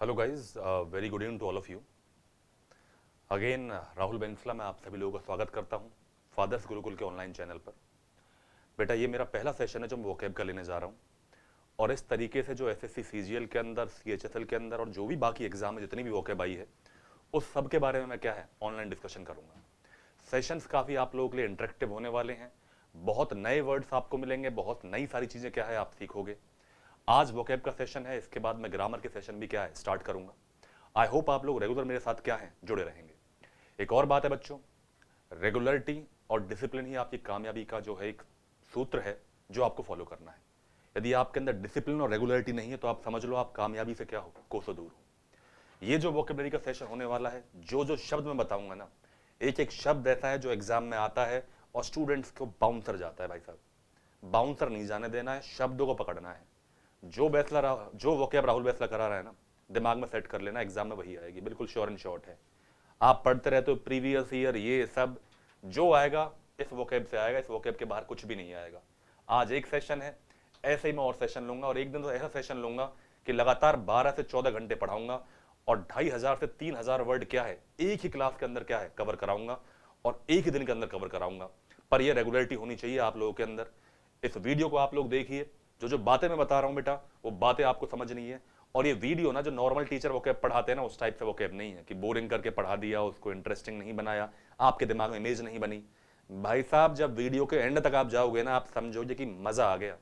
Hello guys, very good evening to all of you. Again Rahul Bensla, मैं आप सभी लोगों का स्वागत करता हूं फादर्स गुरुकुल के ऑनलाइन चैनल पर। बेटा, ये मेरा पहला सेशन है जो मैं वोकैब का लेने जा रहा हूं, और इस तरीके से जो एसएससी सीजीएल के अंदर, सीएचएसएल के अंदर और जो भी बाकी एग्जाम है, जितनी भी वोकैब आई है, उस सब के बारे में मैं क्या है ऑनलाइन डिस्कशन करूंगा। सेशंस काफ़ी आप लोगों के लिए इंटरेक्टिव होने वाले हैं। बहुत नए वर्ड्स आपको मिलेंगे, बहुत नई सारी चीज़ें क्या है आप सीखोगे। आज वोकैब का सेशन है, इसके बाद मैं ग्रामर के सेशन भी क्या है स्टार्ट करूंगा। आई होप आप लोग रेगुलर मेरे साथ क्या है जुड़े रहेंगे। एक और बात है बच्चों, रेगुलरिटी और डिसिप्लिन ही आपकी कामयाबी का जो है एक सूत्र है जो आपको फॉलो करना है। यदि आपके अंदर डिसिप्लिन और रेगुलरिटी नहीं है तो आप समझ लो आप कामयाबी से क्या हो, कोसों दूर हो। ये जो वोकेबलरी का सेशन होने वाला है, जो जो शब्द मैं बताऊंगा ना, एक एक शब्द ऐसा है जो एग्जाम में आता है और स्टूडेंट्स को बाउंसर जाता है। भाई साहब, बाउंसर नहीं जाने देना है, शब्दों को पकड़ना है। जो वोकेब राहुल बैसला करा रहा है ना, दिमाग में सेट कर लेना, एग्जाम में वही आएगी, बिल्कुल श्योर एंड शॉर्ट है। आप पढ़ते रहते हो प्रीवियस ईयर, ये सब जो आएगा इस वोकेब से आएगा, इस वोकेब के बाहर कुछ भी नहीं आएगा। आज एक सेशन है, ऐसे ही मैं और सेशन लूंगा, और एक दिन तो ऐसा सेशन लूंगा कि लगातार 12 से 14 घंटे पढ़ाऊंगा और 2500 से 3000 वर्ड क्या है एक ही क्लास के अंदर क्या है कवर कराऊंगा, और एक ही दिन के अंदर कवर कराऊंगा। पर यह रेगुलरिटी होनी चाहिए आप लोगों के अंदर। इस वीडियो को आप लोग देखिए, जो जो बातें मैं बता रहा हूं बेटा, वो बातें आपको समझनी है। और ये वीडियो ना, जो नॉर्मल टीचर वोकैब पढ़ाते हैं ना, उस टाइप से वोकैब नहीं है कि बोरिंग करके पढ़ा दिया, उसको इंटरेस्टिंग नहीं बनाया, आपके दिमाग में इमेज नहीं बनी। भाई साहब, जब वीडियो के एंड तक आप जाओगे ना, आप समझोगे कि मजा आ गया,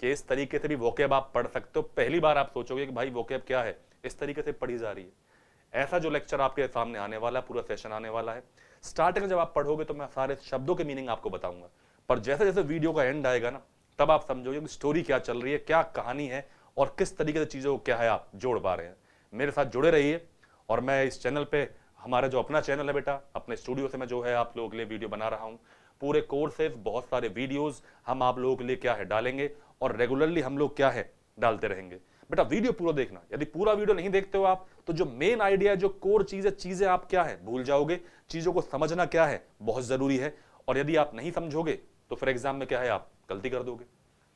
कि इस तरीके से भी वोकैब आप पढ़ सकते हो। पहली बार आप सोचोगे कि भाई वोकैब क्या है, इस तरीके से पढ़ी जा रही है। ऐसा जो लेक्चर आपके सामने आने वाला है, पूरा सेशन आने वाला है। स्टार्टिंग में जब आप पढ़ोगे तो मैं सारे शब्दों के मीनिंग आपको बताऊंगा, पर जैसे जैसे वीडियो का एंड आएगा ना, तब आप समझोगे कि स्टोरी क्या चल रही है, क्या कहानी है, और किस तरीके से चीज़ों को क्या है आप जोड़ पा रहे हैं। मेरे साथ जुड़े रहिए। और मैं इस चैनल पे, हमारा जो अपना चैनल है बेटा, अपने स्टूडियो से मैं जो है आप लोगों के लिए वीडियो बना रहा हूँ। पूरे कोर्सेज, बहुत सारे वीडियोस हम आप लोगों के लिए क्या है डालेंगे, और रेगुलरली हम लोग क्या है डालते रहेंगे। बेटा वीडियो पूरा देखना, यदि पूरा वीडियो नहीं देखते हो आप, तो जो मेन आइडिया, जो कोर चीजें आप क्या है भूल जाओगे। चीजों को समझना क्या है बहुत जरूरी है, और यदि आप नहीं समझोगे तो फिर एग्जाम में क्या है आप गलती कर दोगे।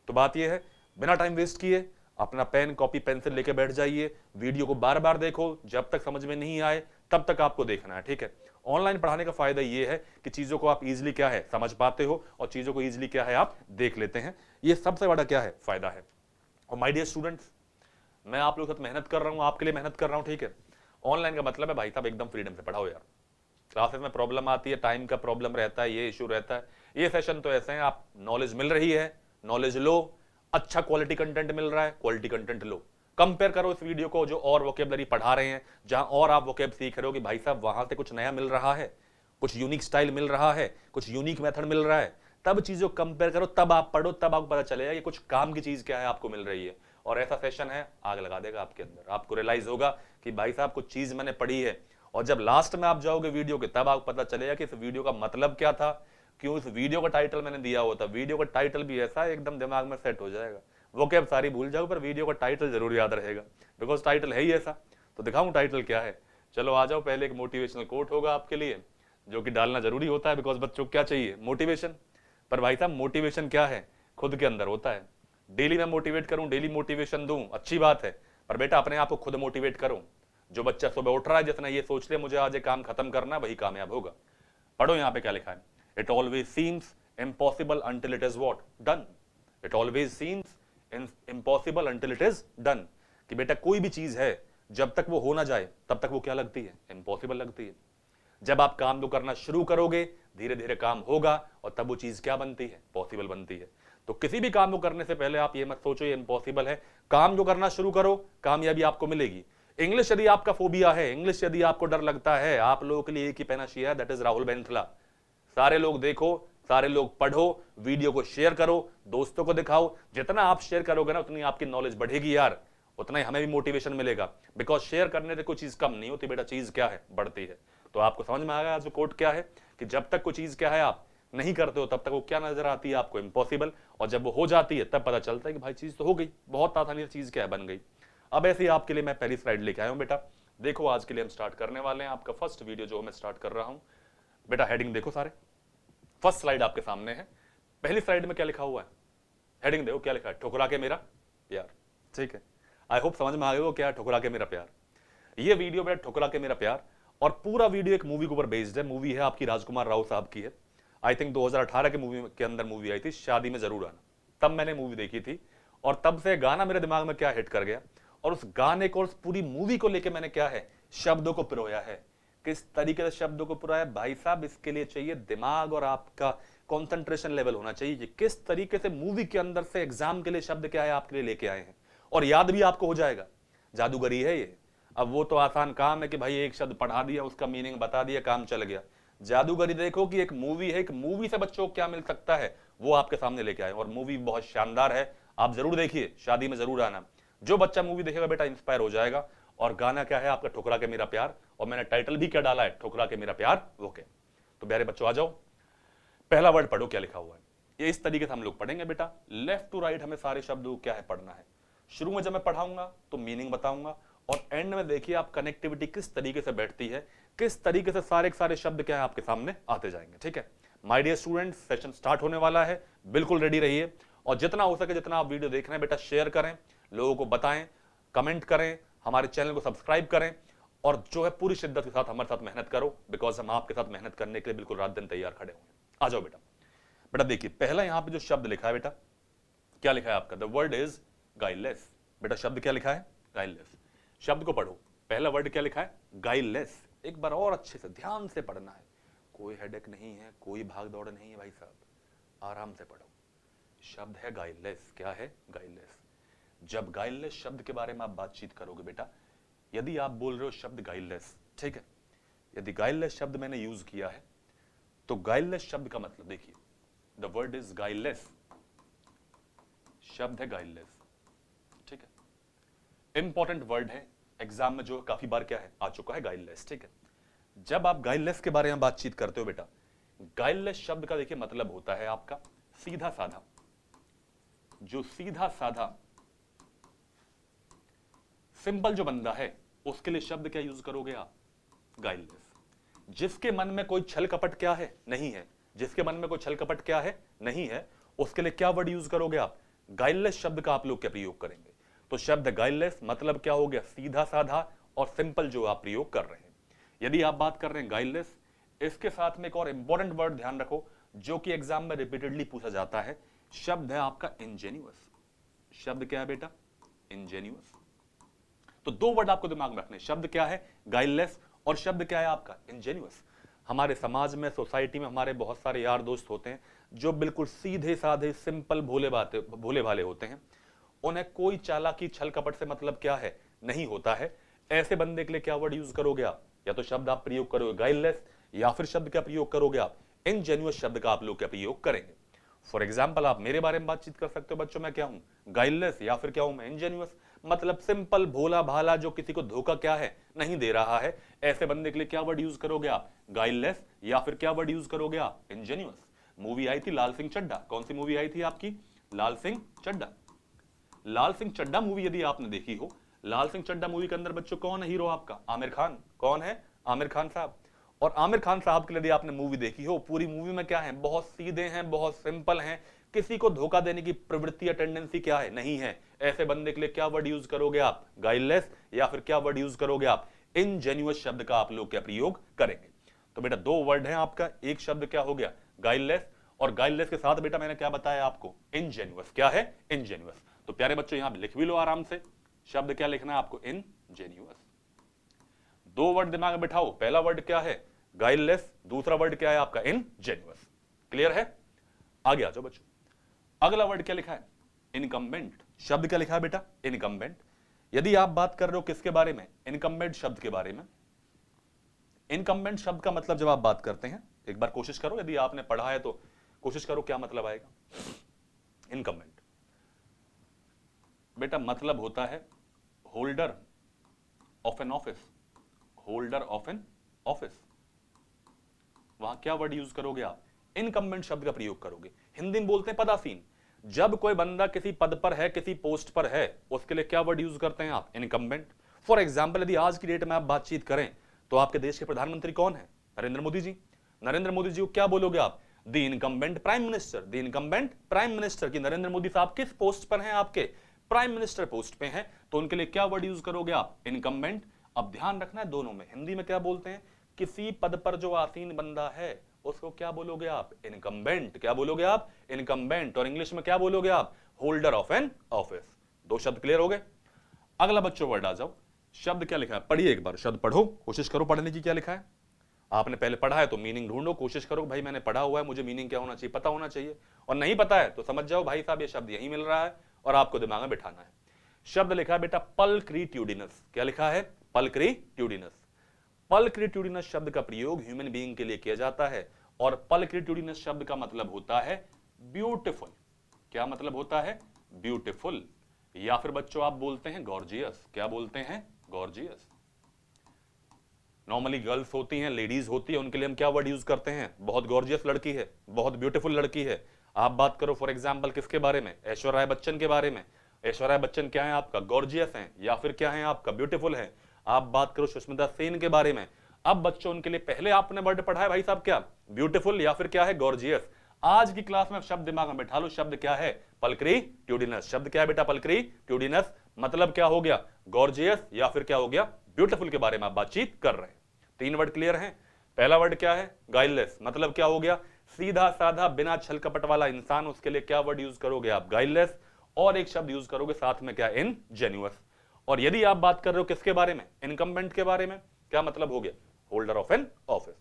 तो बात यह है, बिना टाइम वेस्ट किए अपना पेन, कॉपी, पेंसिल लेके बैठ जाइए। वीडियो को बार बार देखो, जब तक समझ में नहीं आए तब तक आपको देखना है, ठीक है। ऑनलाइन पढ़ाने का फायदा यह है कि चीजों को आप इजीली क्या है समझ पाते हो, और चीजों को इजीली क्या है आप देख लेते हैं। ये सबसे बड़ा क्या है फायदा है। और माय डियर स्टूडेंट्स, मैं आप लोगों के साथ मेहनत कर रहा हूं, आपके लिए मेहनत कर रहा हूं, ठीक है। ऑनलाइन का मतलब है भाई साहब एकदम फ्रीडम से पढ़ाओ यार। क्लासेस में प्रॉब्लम आती है, टाइम का प्रॉब्लम रहता है, ये इशू रहता है। ये सेशन तो ऐसे हैं, आप नॉलेज मिल रही है, नॉलेज लो। अच्छा क्वालिटी कंटेंट मिल रहा है, क्वालिटी कंटेंट लो। कंपेयर करो इस वीडियो को जो और वोकेबलरी पढ़ा रहे हैं, जहां और आप वोकेब सीख रहे हो, कि भाई साहब वहां से कुछ नया मिल रहा है, कुछ यूनिक स्टाइल मिल रहा है, कुछ यूनिक मेथड मिल रहा है। तब चीजों को कंपेयर करो, तब आप पढ़ो, तब आपको पता चलेगा कि कुछ काम की चीज क्या है आपको मिल रही है। और ऐसा सेशन है, आग लगा देगा आपके अंदर। आपको रियलाइज होगा कि भाई साहब कुछ चीज मैंने पढ़ी है, और जब लास्ट में आप जाओगे वीडियो के, तब आपको पता चलेगा कि इस वीडियो का मतलब क्या था, क्यों इस वीडियो का टाइटल मैंने दिया होता। वीडियो का टाइटल भी ऐसा है, एकदम दिमाग में सेट हो जाएगा। वो क्या सारी भूल जाओ, पर वीडियो का टाइटल जरूर याद रहेगा, बिकॉज टाइटल है ही ऐसा। तो दिखाऊं टाइटल क्या है, चलो आ जाओ। पहले एक मोटिवेशनल कोट होगा आपके लिए, जो कि डालना जरूरी होता है, बिकॉज बच्चों को क्या चाहिए, मोटिवेशन। पर भाई साहब मोटिवेशन क्या है, खुद के अंदर होता है। डेली मैं मोटिवेट करूं, डेली मोटिवेशन दूं, अच्छी बात है, पर बेटा अपने आप को खुद मोटिवेट करो। जो बच्चा सुबह उठ रहा है, जितना ये सोच ले मुझे आज ये काम खत्म करना, वही कामयाब होगा। पढ़ो यहां पे क्या लिखा है, it always seems impossible until it is what done. It always seems impossible until it is done. कि बेटा कोई भी चीज है, जब तक वो हो ना जाए तब तक वो क्या लगती है, इम्पॉसिबल लगती है। जब आप काम को करना शुरू करोगे, धीरे धीरे काम होगा, और तब वो चीज क्या बनती है, पॉसिबल बनती है। तो किसी भी काम को करने से पहले आप ये मत सोचो ये इम्पॉसिबल है। काम जो करना शुरू करो, कामयाबी आपको मिलेगी। इंग्लिश यदि आपका फोबिया है, इंग्लिश यदि आपको डर लगता है, आप लोगों के लिए एक ही पैनाशिया है, दैट इज राहुल बेंथला। सारे लोग देखो, सारे लोग पढ़ो, वीडियो को शेयर करो, दोस्तों को दिखाओ। जितना आप शेयर करोगे ना, उतनी आपकी नॉलेज बढ़ेगी यार, उतना ही हमें भी मोटिवेशन मिलेगा। बिकॉज शेयर करने से कोई चीज कम नहीं होती बेटा, चीज क्या है बढ़ती है। तो आपको समझ में आ गया आज कोट क्या है, कि जब तक कोई चीज क्या है आप नहीं करते हो, तब तक वो क्या नजर आती है आपको, इम्पॉसिबल। और जब वो हो जाती है तब पता चलता है कि भाई चीज तो हो गई, बहुत आसानी से चीज क्या है बन गई। अब ऐसे ही आपके लिए मैं पहली स्लाइड लेके आया हूं बेटा। देखो आज के लिए हम स्टार्ट करने वाले हैं, आपका फर्स्ट वीडियो जो मैं स्टार्ट कर रहा हूं। बेटा हेडिंग देखो सारे, फर्स्ट स्लाइड आपके सामने है। पहली स्लाइड में क्या लिखा हुआ है, हेडिंग देखो क्या लिखा है, ठुकरा के मेरा प्यार। ठीक है, आई होप समझ में आ गया वो क्या है, ठुकरा के मेरा प्यार। ये वीडियो बेटा ठुकरा के मेरा प्यार, और पूरा वीडियो एक मूवी के ऊपर बेस्ड है। मूवी है आपकी राजकुमार राव साहब की है, आई थिंक 2018 के मूवी के अंदर मूवी आई थी, शादी में जरूर आना। तब मैंने मूवी देखी थी और तब से गाना मेरे दिमाग में क्या हिट कर गया, और उस गाने को, उस पूरी मूवी को लेके मैंने क्या है, शब्दों को पिरोया है। किस तरीके से शब्दों को पिरोया भाई साहब, इसके लिए चाहिए दिमाग और आपका कंसंट्रेशन लेवल होना चाहिए कि किस तरीके से मूवी के अंदर से एग्जाम के लिए शब्द क्या है आपके लिए लेके आए हैं, और याद भी आपको हो जाएगा। जादूगरी है ये। अब वो तो आसान काम है कि भाई एक शब्द पढ़ा दिया, उसका मीनिंग बता दिया, काम चल गया। जादूगरी देखो कि एक मूवी है, एक मूवी से बच्चों को क्या मिल सकता है वो आपके सामने लेके आए, और मूवी बहुत शानदार है। आप जरूर देखिए, शादी में जरूर आना। जो बच्चा मूवी देखेगा बेटा इंस्पायर हो जाएगा। और गाना क्या है आपका, ठुकरा के मेरा प्यार, और मैंने टाइटल भी क्या डाला है, ठुकरा के मेरा प्यार। ओके, तो प्यारे बच्चों आ जाओ, पहला वर्ड पढ़ो क्या लिखा हुआ है। ये इस तरीके से हम लोग पढ़ेंगे बेटा, लेफ्ट टू राइट हमें सारे शब्दों क्या है पढ़ना है। शुरू में जब मैं पढ़ाऊंगा तो मीनिंग बताऊंगा, और एंड में देखिए आप कनेक्टिविटी किस तरीके से बैठती है, किस तरीके से सारे के सारे शब्द क्या है आपके सामने आते जाएंगे। ठीक है my dear students, session start होने वाला है, बिल्कुल रेडी रहिए। और जितना हो सके, जितना आप वीडियो देख रहे हैं बेटा, शेयर करें, लोगों को बताएं, कमेंट करें, हमारे चैनल को सब्सक्राइब करें, और जो है पूरी शिद्दत के साथ हमारे साथ मेहनत करो, बिकॉज हम आपके साथ मेहनत करने के लिए बिल्कुल रात दिन तैयार खड़े होंगे। आ जाओ बेटा। बेटा देखिए पहला यहां पे जो शब्द लिखा है बेटा, क्या लिखा है आपका, द वर्ड इज गाइलेस। बेटा शब्द क्या लिखा है, गाइलेस। शब्द को पढ़ो, पहला वर्ड क्या लिखा है, गाइलेस। एक बार और अच्छे से ध्यान से पढ़ना है, कोई हेडेक नहीं है, कोई भाग दौड़ नहीं है भाई साहब, आराम से पढ़ो। शब्द है गाइलेस। क्या है, गाइलेस। जब गाइलेस शब्द के बारे में आप बातचीत करोगे बेटा, यदि आप बोल रहे हो शब्द गाइलेस, ठीक है, यदि गाइलेस शब्द मैंने यूज किया है, तो गाइलेस शब्द का मतलब देखिए, द वर्ड इज गाइलेस, शब्द है गाइलेस। ठीक है, इंपॉर्टेंट वर्ड है, एग्जाम में जो काफी बार क्या है आ चुका है, गाइलेस। ठीक है, जब आप गाइलेस के बारे में बातचीत करते हो बेटा, गाइलेस शब्द का देखिए मतलब होता है आपका सीधा साधा। जो सीधा साधा सिंपल जो बंदा है, उसके लिए शब्द क्या यूज करोगे आप, गाइलेस। जिसके मन में कोई छल कपट क्या है, नहीं है, जिसके मन में कोई छल कपट क्या है, नहीं है, उसके लिए क्या वर्ड यूज करोगे आप, गाइलेस शब्द का आप लोग क्या प्रयोग करेंगे। तो शब्द गाइलेस मतलब क्या हो गया, सीधा साधा और सिंपल जो आप प्रयोग कर रहे हैं। यदि आप बात कर रहे हैं गाइलेस, इसके साथ में एक और इंपॉर्टेंट वर्ड ध्यान रखो, जो कि एग्जाम में रिपीटेडली पूछा जाता है, शब्द है आपका इंजेन्युअस। शब्द क्या है बेटा, इंजेन्युअस। तो दो वर्ड आपको दिमाग में रखने, शब्द क्या है, गाइलेस, और शब्द क्या है आपका, इंजेन्युअस। हमारे समाज में, सोसाइटी में हमारे बहुत सारे यार दोस्त होते हैं जो बिल्कुल सीधे साधे, सिंपल, भोले भाले होते हैं। उन्हें कोई चालाकी, छल कपट से मतलब क्या है, नहीं होता है। ऐसे बंदे के लिए क्या वर्ड यूज करोगे आप, या तो शब्द आप प्रयोग करोगे गाइलेस, या फिर शब्द क्या प्रयोग करोगे आप, इनजेन्युअस शब्द का आप लोग क्या प्रयोग करेंगे। फॉर एग्जाम्पल आप मेरे बारे में बातचीत कर सकते हो बच्चों, मैं क्या हूं, गाइलेस, या फिर क्या हूं मैं, इनजेन्युअस। मतलब सिंपल, भोला भाला, जो किसी को धोखा क्या है, नहीं दे रहा है। ऐसे बंदे के लिए क्या वर्ड यूज करोगे आप, गाइलेस, या फिर क्या वर्ड यूज करोगे आप, इनजेन्युअस। मूवी आई थी लाल सिंह चड्ढा, कौन सी मूवी आई थी आपकी, लाल सिंह चड्ढा। लाल सिंह चड्ढा मूवी यदि आपने देखी हो, लाल सिंह चड्ढा मूवी के अंदर बच्चों कौन है हीरो आपका, आमिर खान। कौन है, आमिर खान साहब। और आमिर खान साहब के लिए यदि आपने मूवी देखी हो, पूरी मूवी में क्या है, बहुत सीधे हैं, बहुत सिंपल हैं, किसी को धोखा देने की प्रवृत्ति या टेंडेंसी क्या है, नहीं है। ऐसे बंदे के लिए क्या वर्ड यूज करोगे आप, गाइलेस, या फिर क्या वर्ड यूज करोगे आप, इनजेन्युअस शब्द का आप लोग क्या प्रयोग करेंगे। तो बेटा दो वर्ड है आपका, एक शब्द क्या हो गया, गाइलेस, और गाइलेस के साथ बेटा मैंने क्या बताया आपको, इनजेन्युअस। क्या है, इनजेन्युअस। तो प्यारे बच्चों यहां लिख भी लो आराम से, शब्द क्या लिखना है आपको, इनजेन्युअस। दो वर्ड दिमाग में बिठाओ, पहला वर्ड क्या है, गाइलेस, दूसरा वर्ड क्या है आपका, इनजेन्युअस। क्लियर है, आगे आ जाओ बच्चों। अगला वर्ड क्या लिखा है, इनकम्बेंट। शब्द क्या लिखा है बेटा, इनकम्बेंट। यदि आप बात कर रहे हो किसके बारे में, इनकम्बेंट शब्द के बारे में। इनकम्बेंट शब्द का मतलब जब आप बात करते हैं, एक बार कोशिश करो, यदि आपने पढ़ा है तो कोशिश करो क्या मतलब आएगा। इनकम्बेंट बेटा मतलब होता है holder of an office, holder of an office. वहां क्या वर्ड यूज करोगे आप, इनकम्बेंट शब्द का प्रयोग करोगे। हिंदी में बोलते हैं पदासीन। जब कोई बंदा किसी पद पर है, किसी पोस्ट पर है, उसके लिए क्या वर्ड यूज करते हैं आप, इनकम्बेंट। फॉर एग्जाम्पल यदि आज की डेट में आप बातचीत करें तो आपके देश के प्रधानमंत्री कौन है, नरेंद्र मोदी जी। नरेंद्र मोदी जी को क्या बोलोगे आप, the incumbent prime minister, the incumbent prime minister. की नरेंद्र मोदी साहब किस पोस्ट पर हैं, आपके प्राइम मिनिस्टर पोस्ट पे हैं, तो उनके लिए क्या वर्ड यूज करोगे आप, इनकम्बेंट। अब ध्यान रखना है दोनों में, हिंदी में क्या बोलते हैं, किसी पद पर जो आसीन बंदा है उसको क्या बोलोगे आप, इनकम्बेंट। क्या बोलोगे आप, इनकम्बेंट। और इंग्लिश में क्या बोलोगे आप, होल्डर ऑफ एन ऑफिस। दो शब्द क्लियर हो गए। अगला बच्चों वर्ड आ जाओ, शब्द क्या लिखा है, पढ़िए एक बार, शब्द पढ़ो, कोशिश करो पढ़ने की, क्या लिखा है। आपने पहले पढ़ा है तो मीनिंग ढूंढो, कोशिश करो भाई मैंने पढ़ा हुआ है, मुझे मीनिंग क्या होना चाहिए पता होना चाहिए, और नहीं पता है तो समझ जाओ भाई साहब ये शब्द यही मिल रहा है और आपको दिमाग में बिठाना है। शब्द लिखा है बेटा पल्क्रिट्यूडिनस। क्या लिखा है, पल्क्रिट्यूडिनस। पल्क्रिट्यूडिनस शब्द का प्रयोग ह्यूमन बीइंग के लिए किया जाता है और पल्क्रिट्यूडिनस शब्द का मतलब होता है ब्यूटीफुल। क्या मतलब होता है, ब्यूटीफुल। या फिर बच्चों आप बोलते हैं गॉर्जियस। क्या बोलते हैं, गॉर्जियस। नॉर्मली गर्ल्स होती हैं, लेडीज होती है, उनके लिए हम क्या वर्ड यूज करते हैं, बहुत गॉर्जियस लड़की है, बहुत ब्यूटीफुल लड़की है। आप बात करो फॉर एग्जांपल किसके बारे में, ऐश्वर्या राय बच्चन के बारे में। ऐश्वर्या राय बच्चन क्या है आपका, गॉर्जियस हैं, या फिर क्या है आपका, ब्यूटीफुल है। आप बात करो सुष्मिता सेन के बारे में। अब बच्चों उनके लिए पहले आपने वर्ड पढ़ा है भाई साहब क्या, ब्यूटीफुल या फिर क्या है, गॉर्जियस। आज की क्लास में शब्द दिमाग में बैठा लो, शब्द क्या है, पल्क्रिट्यूडिनस। शब्द क्या है बेटा, पल्क्रिट्यूडिनस। मतलब क्या हो गया, गॉर्जियस या फिर क्या हो गया, ब्यूटीफुल के बारे में आप बातचीत कर रहे हैं। तीन वर्ड क्लियर हैं। पहला वर्ड क्या है, गाइललेस। मतलब क्या हो गया, सीधा साधा बिना छल कपट वाला इंसान, उसके लिए क्या वर्ड यूज करोगे आप, गाइललेस। और एक शब्द यूज करोगे साथ में क्या, इनजेन्युअस। और यदि आप बात कर रहे हो किसके बारे में, इनकम्बेंट के बारे में, क्या मतलब हो गया, होल्डर ऑफ एन ऑफिस।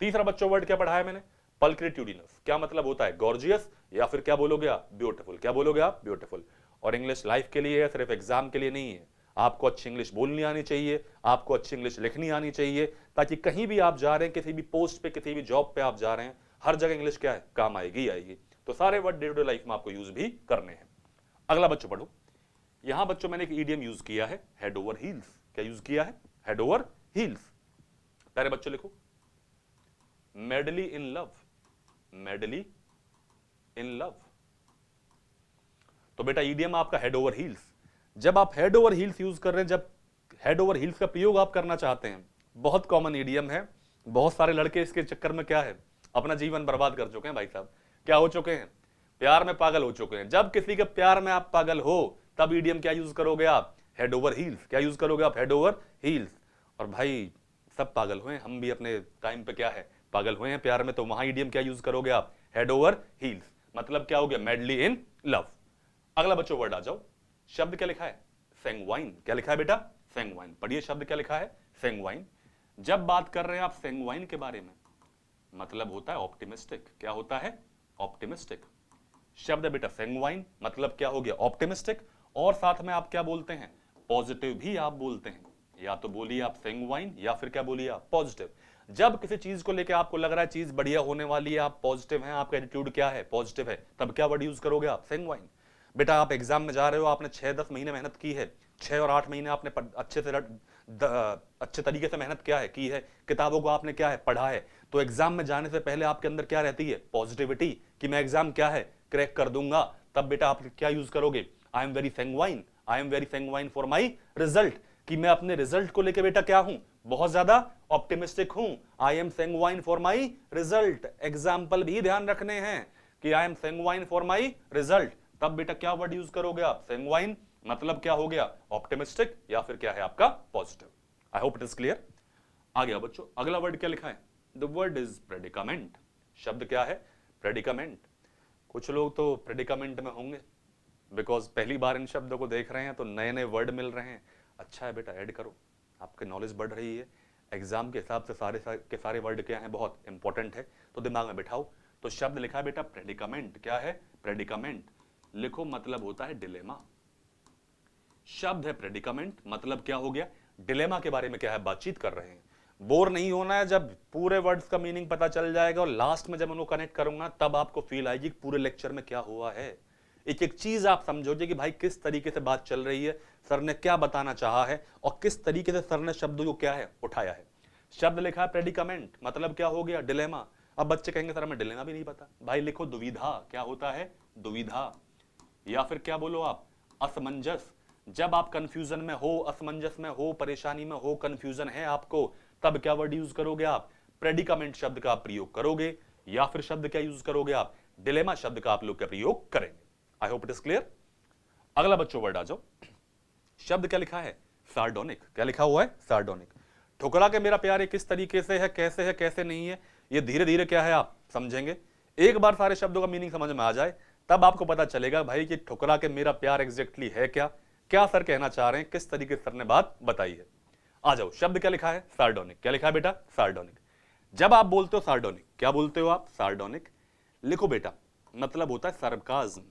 तीसरा बच्चों वर्ड क्या पढ़ा है मैंने, पल्क्रिट्यूडिनस। क्या मतलब होता है, गॉर्जियस या फिर क्या बोलोगे आप, ब्यूटीफुल। क्या बोलोगे आप, ब्यूटीफुल। और इंग्लिश लाइफ के लिए है, सिर्फ एग्जाम के लिए नहीं है। आपको अच्छी इंग्लिश बोलनी आनी चाहिए, आपको अच्छी इंग्लिश लिखनी आनी चाहिए, ताकि कहीं भी आप जा रहे हैं, किसी भी पोस्ट पे, किसी भी जॉब पे आप जा रहे हैं, हर जगह इंग्लिश क्या है, काम आएगी आएगी। तो सारे word day to day life में आपको यूज भी करने हैं। अगला बच्चों पढ़ो, यहां बच्चों मैंने एक ईडियम यूज किया है, हेड ओवर हील्स। क्या यूज किया है, हेड ओवर हील्स। पहले बच्चों लिखो, madly in love. Madly in love. तो बेटा ईडियम आपका हेड ओवर हील्स। जब आप हेड ओवर हील्स यूज कर रहे हैं, जब हेड ओवर हील्स का प्रयोग आप करना चाहते हैं, बहुत कॉमन ईडियम है, बहुत सारे लड़के इसके चक्कर में क्या है, अपना जीवन बर्बाद कर चुके हैं भाई साहब। क्या हो चुके हैं, प्यार में पागल हो चुके हैं। जब किसी के प्यार में आप पागल हो तब ईडियम क्या यूज करोगे आप, हेड ओवर हील्स। क्या यूज करोगे आप, हेड ओवर हील्स। और भाई सब पागल हुए, हम भी अपने टाइम पे क्या है, पागल हुए हैं प्यार में, तो वहां ईडियम क्या यूज करोगे आप, हेड ओवर हील्स। मतलब क्या हो गया, मैडली इन लव। अगला बच्चों वर्ड आ जाओ, शब्द क्या लिखा है, सेंग्वाइन। क्या लिखा है बेटा, सेंग्वाइन। पढ़िए शब्द क्या लिखा है, सेंग्वाइन। जब बात कर रहे हैं आप सेंग्वाइन के बारे में, मतलब होता है ऑप्टिमिस्टिक। क्या होता है, ऑप्टिमिस्टिक। शब्द है बेटा सेंग्वाइन, मतलब क्या हो गया, ऑप्टिमिस्टिक। और साथ में आप क्या बोलते हैं, पॉजिटिव भी आप बोलते हैं। या तो बोलिए आप सेंग्वाइन या फिर क्या बोलिए आप, पॉजिटिव। जब किसी चीज को लेकर आपको लग रहा है चीज बढ़िया होने वाली है, आप पॉजिटिव हैं, आपका एटीट्यूड क्या है, पॉजिटिव है, तब क्या वर्ड यूज करोगे आप, सेंग्वाइन। बेटा आप एग्जाम में जा रहे हो, आपने 6-10 महीने मेहनत की है, 6 और 8 महीने आपने अच्छे तरीके से मेहनत क्या है की है, किताबों को आपने क्या है पढ़ा है, तो एग्जाम में जाने से पहले आपके अंदर क्या रहती है, पॉजिटिविटी, कि मैं एग्जाम क्या है क्रैक कर दूंगा। तब बेटा आप क्या यूज करोगे, I am very sanguine, I am very sanguine for my result, कि मैं अपने रिजल्ट को लेकर बेटा क्या हूं, बहुत ज्यादा ऑप्टिमिस्टिक हूं। I am sanguine for my result. Example भी ध्यान रखने हैं कि I am sanguine for my result. तब बेटा क्या वर्ड यूज करोगे आप, सेंग्वाइन। मतलब क्या हो गया, ऑप्टिमिस्टिक या फिर क्या है आपका, positive. I hope it is clear. आ गया बच्चों, अगला वर्ड क्या लिखा है, द वर्ड इज प्रेडिकामेंट। शब्द क्या है, प्रेडिकामेंट। कुछ लोग तो प्रेडिकामेंट में होंगे बिकॉज पहली बार इन शब्दों को देख रहे हैं, तो नए नए वर्ड मिल रहे हैं। अच्छा है बेटा, ऐड करो, आपकी नॉलेज बढ़ रही है। एग्जाम के हिसाब से सारे सारे वर्ड क्या हैं, बहुत इंपॉर्टेंट है, तो दिमाग में बिठाओ। तो शब्द लिखा है बेटा प्रेडिकामेंट। क्या है, प्रेडिकामेंट। लिखो, मतलब होता है डिलेमा। शब्द है प्रेडिकामेंट, मतलब क्या हो गया, डिलेमा के बारे में क्या है, बातचीत कर रहे हैं। बोर नहीं होना है, जब पूरे वर्ड्स का मीनिंग पता चल जाएगा और लास्ट में जब उनको कनेक्ट करूंगा तब आपको फील आएगी पूरे लेक्चर में क्या हुआ है। एक एक चीज आप समझोगे कि भाई किस तरीके से बात चल रही है, सर ने क्या बताना चाहा है और किस तरीके से सर ने शब्दों को क्या है उठाया है। शब्द लिखा है प्रेडिकामेंट, मतलब क्या हो गया, डिलेमा। अब बच्चे कहेंगे सर हमें डिलेमा भी नहीं पता, भाई लिखो दुविधा। क्या होता है, दुविधा। या फिर क्या बोलो आप, असमंजस। जब आप कंफ्यूजन में हो, असमंजस में हो, परेशानी में हो, कंफ्यूजन है आपको, तब क्या वर्ड यूज करोगे आप, प्रेडिकामेंट शब्द का आप प्रयोग करोगे। या फिर शब्द क्या यूज करोगे आप, डिलेमा शब्द का आप लोग क्या प्रयोग करेंगे। आई होप इट इज क्लियर। अगला बच्चों वर्ड आ जाओ, शब्द क्या लिखा है, सार्डोनिक। क्या लिखा हुआ है? सार्डोनिक। ठुकरा के मेरा प्यार ये किस तरीके से है, कैसे नहीं है, ये धीरे धीरे क्या है आप समझेंगे। एक बार सारे शब्दों का मीनिंग समझ में आ जाए तब आपको पता चलेगा भाई कि ठुकरा के मेरा प्यार एग्जैक्टली है क्या, क्या सर कहना चाह रहे हैं, किस तरीके से सर ने बात बताई है। आ जाओ, शब्द क्या लिखा है? सार्डोनिक। क्या लिखा है बेटा? सार्डोनिक। जब आप बोलते हो सार्डोनिक, क्या बोलते हो आप? सार्डोनिक। लिखो बेटा, मतलब होता है सरकाज्म।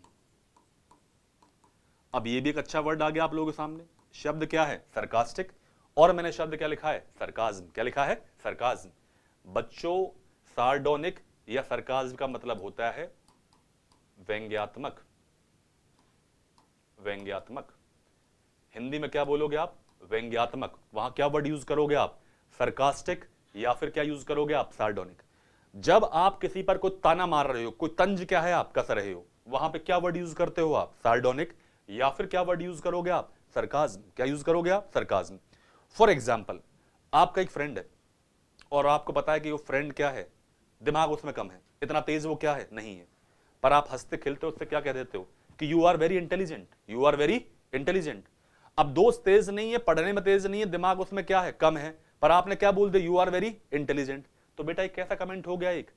अब ये भी एक अच्छा वर्ड आ गया आप लोगों के सामने। शब्द क्या है? सरकास्टिक। और मैंने शब्द क्या लिखा है? सरकाज्म। क्या लिखा है? सरकाज्म। बच्चों, सार्डोनिक या सरकाज्म का मतलब होता है व्यंग्यात्मक। व्यंग्यात्मक। हिंदी में क्या बोलोगे आप? व्यंग्यात्मक। वहां क्या वर्ड यूज करोगे आप? सरकास्टिक या फिर क्या यूज करोगे आप? सार्डोनिक। जब आप किसी पर कोई ताना मार रहे हो, कोई तंज क्या है आप कस रहे हो, वहां पे क्या वर्ड यूज करते हो आप? सार्डोनिक। या फिर क्या वर्ड यूज करोगे आप? सरकाज्म। क्या यूज करोगे आप? सरकाज्म। फॉर एग्जाम्पल, आपका एक फ्रेंड है और आपको पता है कि वो फ्रेंड क्या है, दिमाग उसमें कम है, इतना तेज वो क्या है नहीं है, पर आप हंसते खिलते उससे क्या कह देते हो कि you are very intelligent, you are very intelligent. अब दोस्त तेज नहीं है, पढ़ने में तेज नहीं है, दिमाग उसमें क्या है? कम है, पर आपने क्या बोल दिया? You are very intelligent. तो बेटा एक कैसा कमेंट हो गया? एक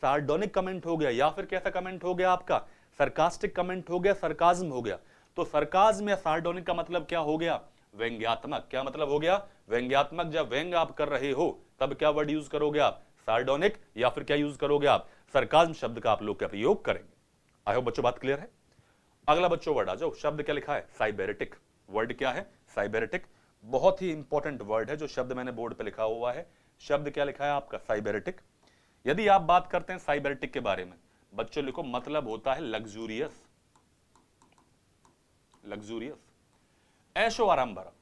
सार्डोनिक कमेंट हो गया। या फिर कैसा कमेंट हो गया आपका? सरकास्टिक कमेंट हो गया, सरकाज्म हो गया। तो सरकाज्म या सार्डोनिक का मतलब क्या हो गया? व्यंग्यात्मक। क्या मतलब हो गया? व्यंग्यात्मक। जब व्यंग आप कर रहे हो तब क्या वर्ड यूज करोगे आप? सार्डोनिक। या फिर क्या यूज करोगे आप? सरकाज्म शब्द का आप लोग क्या प्रयोग करेंगे। आई होप बच्चों बात क्लियर है। अगला बच्चों वर्ड आ जाओ। शब्द क्या लिखा है? साइबेरेटिक। वर्ड क्या है? साइबेरेटिक। बहुत ही इंपॉर्टेंट वर्ड है जो शब्द मैंने बोर्ड पे लिखा हुआ है। शब्द क्या लिखा है आपका? साइबेरेटिक। यदि आप बात करते हैं साइबेरेटिक के बारे में, बच्चों लिखो, मतलब होता है लग्जूरियस। लग्जूरियस, ऐशो आराम भरा।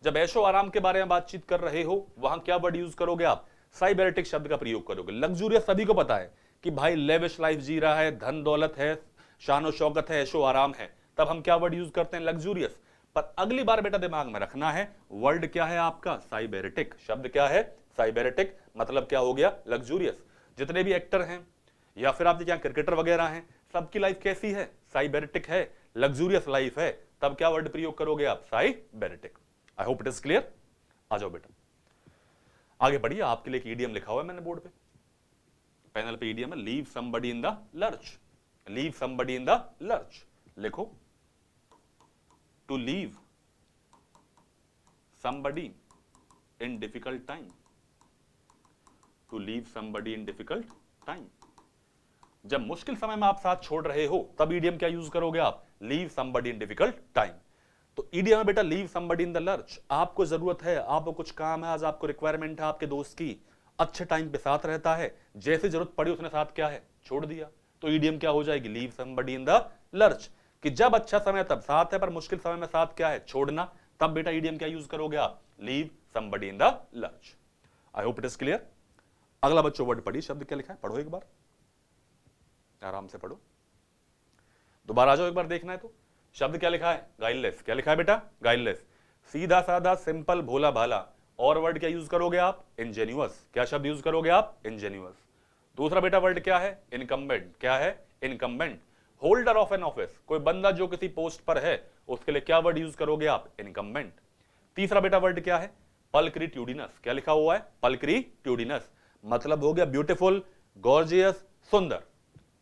जब ऐशो आराम के बारे में बातचीत कर रहे हो वहां क्या वर्ड यूज करोगे आप? साइबेरेटिक शब्द का प्रयोग करोगे। लग्जूरियस सभी को पता है कि भाई लेविश लाइफ जी रहा है, धन दौलत है, शानो शौकत है, ऐशो आराम है, तब हम क्या वर्ड यूज करते हैं? लग्जूरियस। पर अगली बार बेटा दिमाग में रखना है, वर्ड क्या है आपका? साइबेरेटिक। शब्द क्या है? साइबेरेटिक। मतलब क्या हो गया? लग्जूरियस। जितने भी एक्टर हैं या फिर आप क्या क्रिकेटर वगैरह हैं, सबकी लाइफ कैसी है? साइबेरेटिक है, लग्जूरियस लाइफ है। तब क्या वर्ड प्रयोग करोगे आप? Sybaritic. I hope it is clear. आ जाओ बेटा, आगे बढ़िए। आपके लिए एक ईडीएम लिखा हुआ है मैंने बोर्ड पे, पैनल पे ईडीएम है, leave somebody in the lurch. Leave somebody in the lurch. लिखो, to leave somebody in difficult time, to leave somebody in difficult time। जब मुश्किल समय में आप साथ छोड़ रहे हो तब ईडीएम क्या यूज करोगे आप? Leave somebody in difficult time। तो ईडीएम है बेटा leave somebody in the lurch। आपको जरूरत है, आपको कुछ काम है, आज आपको रिक्वायरमेंट है आपके दोस्त की, अच्छे टाइम पे साथ रहता है, जैसे जरूरत पड़ी उसने साथ क्या है? छोड़ दिया। तो ईडीएम क्या हो जाएगी? Leave somebody in the lurch। कि जब अच्छा समय तब साथ है, पर मुश्किल समय में साथ क्या है? छोड़ना। तब बेटा ईडीएम क्या यूज करोगे आप? Leave somebody in the lurch। I hope it is clear. अगला बच्चों वर्ड पढ़िए, शब्द क्या लिखा है? पढ़ो एक बार, आराम से पढ़ो, दोबारा आ जाओ एक बार देखना है तो। शब्द क्या लिखा है? गाइडलेस। क्या लिखा है बेटा? गाइडलेस। सीधा साधा, सिंपल, भोला भाला। और वर्ड क्या यूज करोगे आप? इंजेन्युअस। क्या शब्द यूज करोगे आप? इंजेन्युअस। दूसरा बेटा वर्ड क्या है? इनकम्बेंट। क्या है? Incumbent. Holder of an office, कोई बंदा जो किसी पोस्ट पर है उसके लिए क्या वर्ड यूज करोगे आप? इनकम्बेंट। तीसरा बेटा वर्ड क्या है? पल्क्रिट्यूडिनस। क्या लिखा हुआ है? पल्क्रिट्यूडिनस। मतलब हो गया ब्यूटीफुल, गॉर्जियस, सुंदर।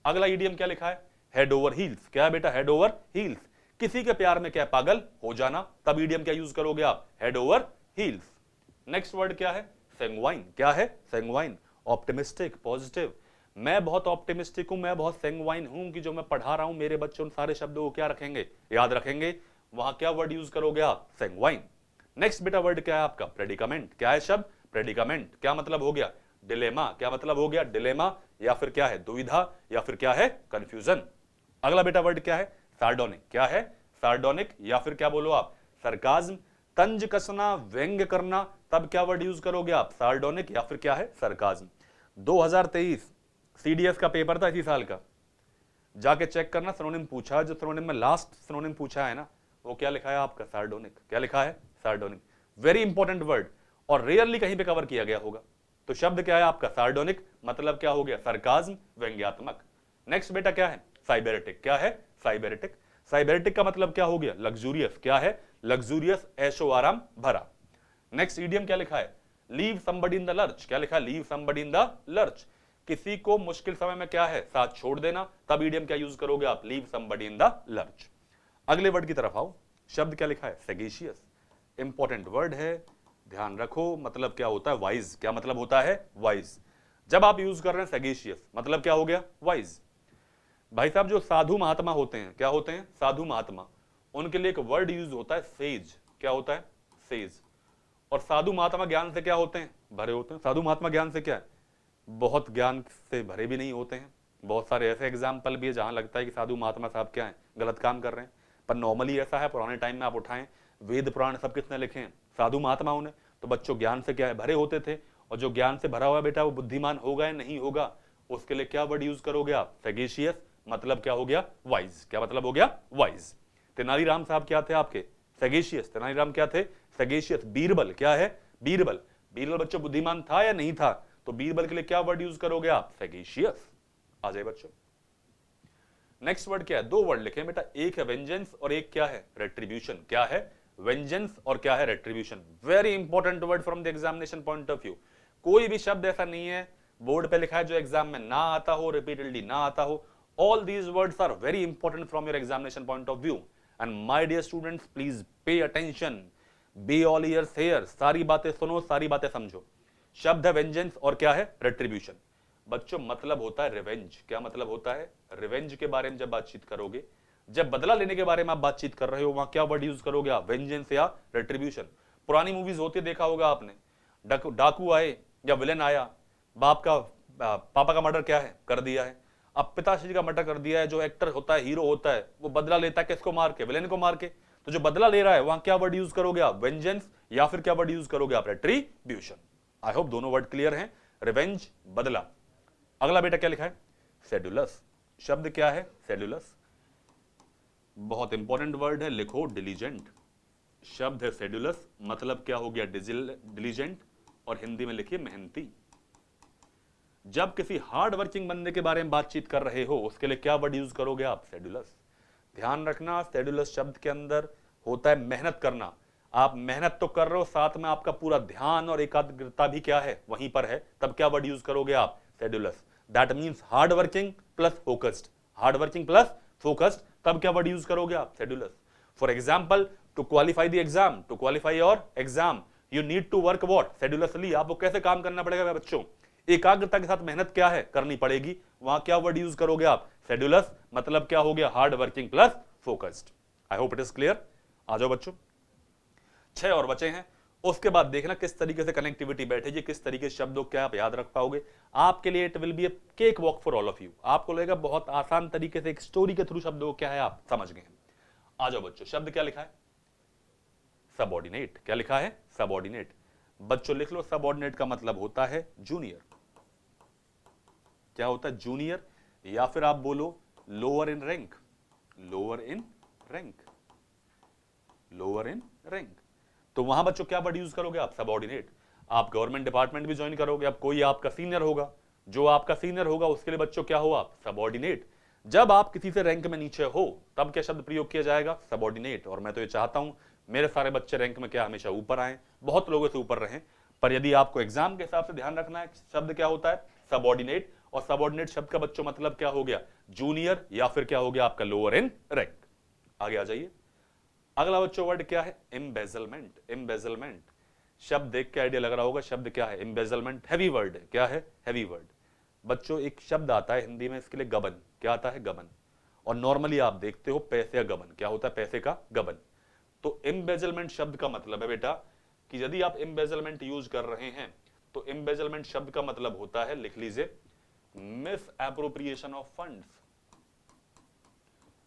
अगला ईडीएम क्या लिखा है? Head over heels. क्या है बेटा? Head over heels. किसी के प्यार में क्या? पागल हो जाना। तब ईडीएम क्या यूज करोगे आप? Head over heels. Next word क्या है? सैंग्वाइन। क्या है? सैंग्वाइन। Optimistic, positive. मैं बहुत ऑप्टिमिस्टिक हूं, मैं बहुत सैंग्वाइन हूं कि जो मैं पढ़ा रहा हूं मेरे बच्चे उन सारे शब्दों को क्या रखेंगे? याद रखेंगे। वहां क्या वर्ड यूज करोगे आप? सैंग्वाइन। नेक्स्ट बेटा वर्ड क्या है आपका? प्रेडिकामेंट। क्या है शब्द? प्रेडिकामेंट। क्या मतलब हो गया? डिलेमा। क्या मतलब हो गया? डिलेमा। या फिर क्या है? दुविधा, या फिर क्या है? कंफ्यूजन। अगला बेटा वर्ड क्या है? सार्डोनिक। क्या है? सार्डोनिक। या फिर क्या बोलो आप? सरकाज्म। तंज कसना, व्यंग करना। तब क्या वर्ड यूज करोगे आप? सार्डोनिक या फिर क्या है? सरकाज्म। 2023 सीडीएस का पेपर था इसी साल का, जाके चेक करना, सिनोनिम पूछा, जो सिनोनिम में लास्ट सिनोनिम पूछा है ना, वो क्या लिखा है आपका? सार्डोनिक। क्या लिखा है? सार्डोनिक। वेरी इंपॉर्टेंट वर्ड और रेयरली कहीं पे कवर किया गया होगा। तो शब्द क्या है आपका? सार्डोनिक। मतलब क्या हो गया? सरकाज्म, व्यंग्यात्मक। नेक्स्ट बेटा क्या है? साइबेरेटिक। क्या है? साइबेरेटिक। साइबेरेटिक का मतलब क्या हो गया? लग्जूरियस। क्या है? लग्जूरियस, ऐशो आराम भरा। नेक्स्ट ईडियम क्या लिखा है, leave somebody in the lurch. क्या लिखा है, leave somebody in the lurch, किसी को मुश्किल समय में क्या है, साथ छोड़ देना। तब ईडियम क्या यूज करोगे आप, leave somebody in the lurch. अगले वर्ड की तरफ आओ, शब्द क्या लिखा है, सैगेशियस। इंपॉर्टेंट वर्ड है, ध्यान रखो। मतलब क्या होता है, वाइज। क्या मतलब होता है, वाइज। जब आप यूज कर रहे हैं सैगेशियस, मतलब क्या हो गया, वाइज। भाई साहब जो साधु महात्मा होते हैं, क्या होते हैं, साधु महात्मा, उनके लिए एक वर्ड यूज होता है सेज। क्या होता है, सेज। और साधु महात्मा ज्ञान से क्या होते हैं, भरे होते हैं। साधु महात्मा ज्ञान से क्या है, बहुत ज्ञान से भरे भी नहीं होते हैं। बहुत सारे ऐसे एग्जाम्पल भी है जहां लगता है कि साधु महात्मा साहब क्या है, गलत काम कर रहे हैं, पर नॉर्मली ऐसा है। पुराने टाइम में आप उठाएं, वेद पुराण सब किसने लिखे हैं, साधु महात्माओं ने। तो बच्चों ज्ञान से क्या है, भरे होते थे। और जो ज्ञान से भरा हुआ बेटा वो बुद्धिमान होगा या नहीं होगा, उसके लिए क्या वर्ड यूज करोगे आप, सैगेशियस। मतलब क्या हो गया, वाइज। क्या मतलब हो गया, वाइज। तेनालीराम साहब क्या थे आपके, सैगेशियस। तेनालीराम क्या थे, सैगेशियस। बीरबल क्या है, बीरबल। बीरबल बच्चों बुद्धिमान था या नहीं था, तो बीरबल के लिए क्या वर्ड यूज करोगे आप, सैगेशियस। आ जाए बच्चों, नेक्स्ट वर्ड क्या है, दो वर्ड लिखे बेटा, एक है वेंजेंस और एक क्या है, रेट्रीब्यूशन। क्या है, वेंजेंस और क्या है, retribution. Very important word from the examination point of view. कोई भी शब्द ऐसा नहीं है बोर्ड पे लिखा है जो एग्जाम में ना आता हो, रिपीटेडली ना आता हो। All these words are very important from your examination point of view. And my dear students, please pay attention, be all ears here. सारी बातें सुनो, सारी बातें समझो। शब्द है वेंजेंस और क्या है, रेट्रीब्यूशन। बच्चों मतलब होता है रिवेंज। क्या मतलब होता है, रिवेंज के बारे में जब बातचीत करोगे, जब बदला लेने के बारे में आप बातचीत कर रहे हो, वहां क्या वर्ड यूज करोगे आप, वेंजेंस या रेट्रीब्यूशन। पुरानी मूवीज होती देखा होगा आपने, डाकू आए या विलेन आया, बाप का पापा का मर्डर क्या है, कर दिया है। अब पिताश्री का मर्डर कर दिया है, जो एक्टर होता है, हीरो होता है, वो बदला लेता है किसको मार के, विलेन को मार के। तो जो बदला ले रहा है वहां क्या वर्ड यूज करोगे आप, वेंजेंस, या फिर क्या वर्ड यूज करोगे आप, रेट्रीब्यूशन। आई होप दोनों वर्ड क्लियर हैं, रिवेंज, बदला। अगला बेटा क्या लिखा है, सेडुलस। शब्द क्या है, सेडुलस। बहुत इंपॉर्टेंट वर्ड है, लिखो डिलीजेंट। शब्द है सेडुलस, मतलब क्या हो गया, डिलीजेंट, और हिंदी में लिखिए मेहनती। जब किसी हार्ड वर्किंग बंदे के बारे में बातचीत कर रहे हो, उसके लिए क्या वर्ड यूज करोगे आप, सेडुलस। ध्यान रखना, सेडुलस शब्द के अंदर होता है मेहनत करना। आप मेहनत तो कर रहे हो, साथ में आपका पूरा ध्यान और एकाग्रता भी क्या है, वहीं पर है, तब क्या वर्ड यूज करोगे आप, sedulous. That means hard working plus focused, hard working plus focused, तब क्या वर्ड यूज करोगे आप, sedulous. For example, to qualify the exam, to qualify your exam, you need to work what, sedulously. आपको कैसे काम करना पड़ेगा बच्चों, एकाग्रता के साथ मेहनत क्या है, करनी पड़ेगी। वहां क्या वर्ड यूज करोगे आप, सेडुलस। मतलब क्या हो गया, hard working plus focused. I hope it is clear. आ जाओ बच्चों, 6 और बचे हैं। उसके बाद देखना किस तरीके से कनेक्टिविटी बैठेगी, किस तरीके से शब्दों क्या आप याद रख पाओगे। आपके लिए it will be A cake walk for all of you. आपको लगेगा बहुत आसान तरीके से एक स्टोरी के थ्रू शब्दों क्या है आप समझ गए। आ जाओ बच्चों, शब्द क्या लिखा है, सबऑर्डिनेट। क्या लिखा है, सबऑर्डिनेट। बच्चों लिख लो, सबऑर्डिनेट का मतलब होता है जूनियर। क्या होता है, जूनियर, या फिर आप बोलो lower in rank, lower in rank, lower in rank. तो वहां बच्चों क्या वर्ड यूज करोगे आप, सबऑर्डिनेट। आप गवर्नमेंट डिपार्टमेंट भी ज्वाइन करोगे, अब कोई आपका सीनियर होगा, जो आपका सीनियर होगा उसके लिए बच्चों क्या हो आप, सबऑर्डिनेट। जब आप किसी से रैंक में नीचे हो तब क्या शब्द प्रयोग किया जाएगा, सबऑर्डिनेट। और मैं तो ये चाहता हूं मेरे सारे बच्चे रैंक में क्या हमेशा ऊपर आए, बहुत लोगों से ऊपर रहें। पर यदि आपको एग्जाम के हिसाब से ध्यान रखना है, शब्द क्या होता है, सबऑर्डिनेट। और सबऑर्डिनेट शब्द का बच्चों मतलब क्या हो गया, जूनियर, या फिर क्या हो गया आपका लोअर इन रैंक। आगे आ जाइए, अगला बच्चों वर्ड क्या है, एम्बेजलमेंट। एम्बेजलमेंट शब्द देख के आइडिया लग रहा होगा, शब्द क्या है, एम्बेजलमेंट। हैवी वर्ड है, क्या है, हैवी वर्ड। बच्चों एक शब्द आता है हिंदी में इसके लिए, गबन। क्या आता है, गबन। और नॉर्मली आप देखते हो पैसे का गबन, क्या होता है, पैसे का गबन। तो एम्बेजलमेंट शब्द का मतलब है बेटा कि यदि आप एम्बेजलमेंट यूज कर रहे हैं तो एम्बेजलमेंट शब्द का मतलब होता है, लिख लीजिए, miss appropriation of funds,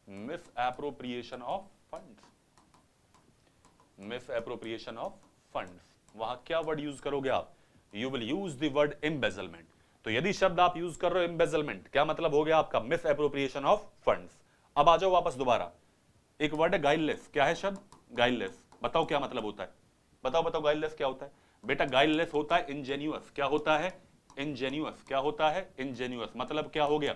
miss appropriation of funds, miss appropriation of funds. वहां क्या वर्ड यूज करोगे आप, you will use the word embezzlement. तो यदि शब्द आप यूज कर रहे हो एम्बेजलमेंट, क्या मतलब हो गया आपका, मिस एप्रोप्रिएशन ऑफ फंड्स। अब आ जाओ वापस दोबारा, एक वर्ड है गाइडलेस। क्या है शब्द, गाइडलेस। बताओ क्या मतलब होता है, बताओ बताओ, गाइडलेस क्या होता है बेटा, गाइडलेस होता है इंजेन्युअस। क्या होता है, इंजेन्युअस। क्या होता है, इंजेन्युअस। मतलब क्या हो गया,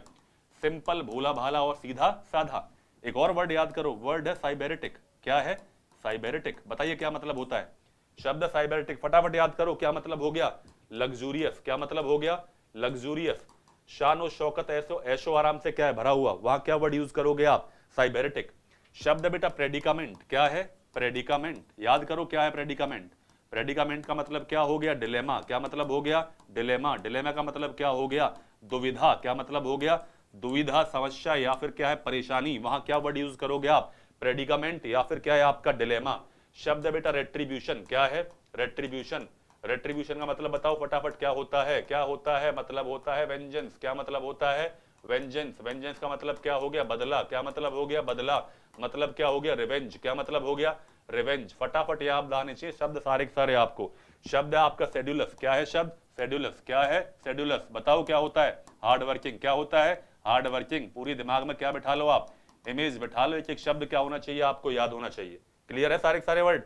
सिंपल, भोला भाला और सीधा साधा। एक और वर्ड याद करो, वर्ड है साइबेरेटिक। क्या है, साइबेरिटिक। बताइए क्या मतलब होता है शब्द साइबेरिटिक, फटाफट याद करो क्या मतलब हो गया। लग्जूरियस, क्या मतलब हो गया लग्जूरियस। शान और शौकत, ऐसो ऐशो आराम से क्या है भरा हुआ, वहां क्या वर्ड यूज करोगे आप, साइबेरिटिक। शब्द बेटा प्रेडिकामेंट, क्या है प्रेडिकामेंट, याद करो क्या है प्रेडिकामेंट। प्रेडिकामेंट का मतलब क्या हो गया डिलेमा, क्या मतलब हो गया डिलेमा। डिलेमा का मतलब क्या हो गया दुविधा, क्या मतलब हो गया दुविधा, समस्या या फिर क्या है परेशानी, वहां क्या वर्ड यूज करोगे आप प्रेडिकामेंट या फिर क्या है आपका डिलेमा। शब्द बेटा रेट्रीब्यूशन, क्या है रेट्रीब्यूशन। रेट्रीब्यूशन का मतलब बताओ फटाफट क्या होता है, क्या होता है मतलब होता है वेंजेंस, क्या मतलब होता है वेंजेंस। वेंजेंस का मतलब क्या हो गया बदला, क्या मतलब हो गया बदला, मतलब क्या हो गया रिवेंज, क्या मतलब हो गया रिवेंज। फटाफट याद आने चाहिए शब्द सारे के सारे आपको। शब्द है आपका शेड्यूलस, क्या है शब्द शेड्यूलस, क्या है शेड्यूलस, बताओ क्या होता है हार्ड वर्किंग, क्या होता है हार्ड वर्किंग। पूरी दिमाग में क्या बिठा लो आप इमेज बिठा लो, एक एक शब्द क्या होना चाहिए आपको याद होना चाहिए। क्लियर है सारे के सारे वर्ड,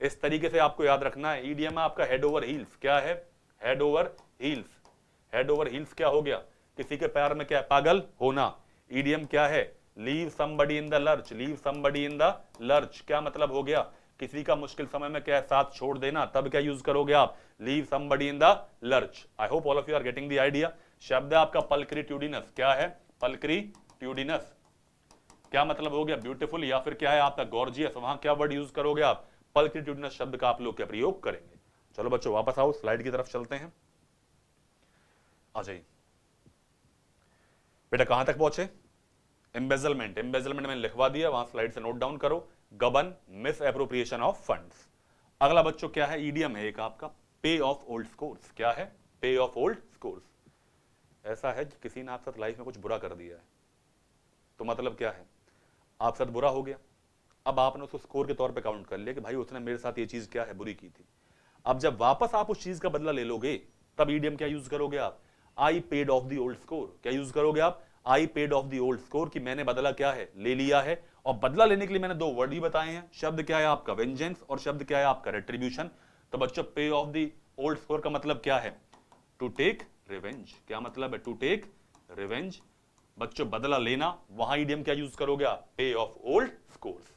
इस तरीके से आपको याद रखना है। ईडीएम आपका हेड ओवर हील्स, क्या है head over heels. Head over heels क्या हो गया किसी के पैर में क्या है पागल होना। ईडीएम क्या है leave somebody in the lurch, leave somebody in the lurch, क्या मतलब हो गया किसी का मुश्किल समय में क्या है साथ छोड़ देना, तब क्या यूज करोगे आप leave somebody in the lurch. I hope all of you are getting the idea. शब्द है आपका पल्क्रिट्यूडिनस, क्या है पल्क्रिट्यूडिनस, क्या मतलब हो गया ब्यूटीफुल या फिर क्या है आपका गॉर्जियस, वहां क्या वर्ड यूज करोगे आप पल्क्रिट्यूडिनस शब्द का आप लोग क्या प्रयोग करेंगे। चलो बच्चों वापस आओ स्लाइड की तरफ चलते हैं, आ जाइए बेटा कहां तक पहुंचे एम्बेजलमेंट। एम्बेजलमेंट मैंने लिखवा दिया, वहां स्लाइड से नोट डाउन करो। गबन मिस एप्रोप्रिएशन ऑफ फंड्स। अगला बच्चों क्या है ईडीएम है एक आपका पे ऑफ ओल्ड स्कोर्स, क्या है पे ऑफ ओल्ड स्कोर्स। ऐसा है कि किसी ने आपके साथ लाइफ में कुछ बुरा कर दिया है, तो मतलब क्या है आप साथ बुरा हो गया, अब आपने उसको स्कोर के तौर पे काउंट कर लिया कि भाई उसने मेरे साथ ये चीज क्या है बुरी की थी। अब जब वापस आप उस चीज का बदला ले लोगे तब ईडीएम क्या यूज करोगे आप I paid of the old score, क्या यूज करोगे आप I paid of the old score, कि मैंने बदला क्या है ले लिया है। और बदला लेने के लिए मैंने दो वर्ड ही बताए हैं, शब्द क्या है आपका वेंजेंस और शब्द क्या है आपका रेट्रीब्यूशन। तो बच्चों पे ऑफ द ओल्ड स्कोर का मतलब क्या है टू टेक रिवेंज, क्या मतलब है टू टेक रिवेंज। बच्चों बदला लेना, वहां ईडीएम क्या यूज करोगे आप पे of old scores.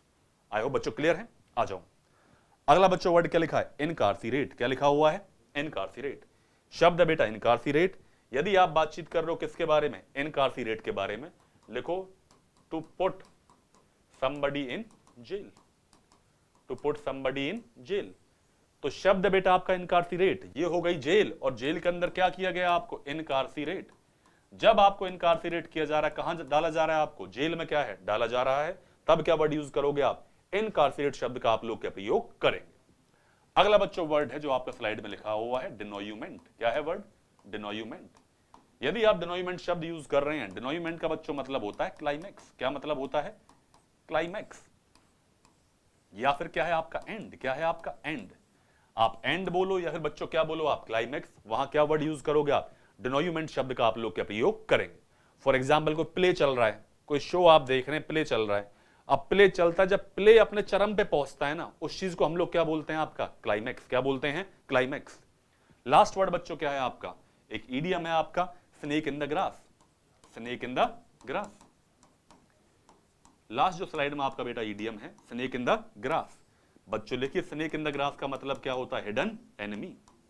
I hope बच्चों क्लियर है, आ जाओ अगला बच्चों वर्ड क्या लिखा है इनकार्सिरेट, क्या लिखा हुआ है इनकार्सिरेट। शब्द है बेटा इनकार्सिरेट। यदि आप बातचीत कर रहे हो किसके बारे में इनकार्सिरेट के बारे में, लिखो to put somebody in jail, to put somebody in jail। तो शब्द बेटा आपका इनकार्सिरेट, ये हो गई जेल, और जेल के अंदर क्या किया गया आपको इनकार्सिरेट। जब आपको इनकार्सिरेट किया जा रहा है कहां डाला जा रहा है आपको जेल में क्या है डाला जा रहा है, तब क्या वर्ड यूज करोगे आप इनकार्सिरेट शब्द का आप लोग क्या प्रयोग करेंगे। अगला बच्चों वर्ड है जो आपका स्लाइड में लिखा हुआ है डिनोयूमेंट, क्या है वर्ड डिनोयूमेंट। यदि आप डिनोयूमेंट शब्द यूज कर रहे हैं, डिनोयूमेंट का बच्चों मतलब होता है क्लाइमैक्स, क्या मतलब होता है क्लाइमैक्स, या फिर क्या है आपका एंड, क्या है आपका एंड। आप एंड बोलो या फिर बच्चों क्या बोलो आप क्लाइमैक्स, वहां क्या वर्ड यूज करोगे आप डिनोयूमेंट शब्द का आप लोग क्या प्रयोग करेंगे। फॉर एग्जाम्पल कोई प्ले चल रहा है, कोई शो आप देख रहे हैं प्ले चल रहा है, अब प्ले चलता है, जब प्ले अपने चरम पे पहुंचता है ना उस चीज को हम लोग क्या बोलते हैं आपका क्लाइमैक्स, क्या बोलते हैं क्लाइमैक्स। लास्ट वर्ड बच्चों क्या है आपका एक ईडीएम है आपका snake in the grass, snake in the grass. Last जो स्लाइड में आपका बेटा ईडीएम है स्नेक इन द ग्रास। बच्चों लिखिए स्नेक इन द ग्रास का मतलब क्या होता है हिडन एनिमी,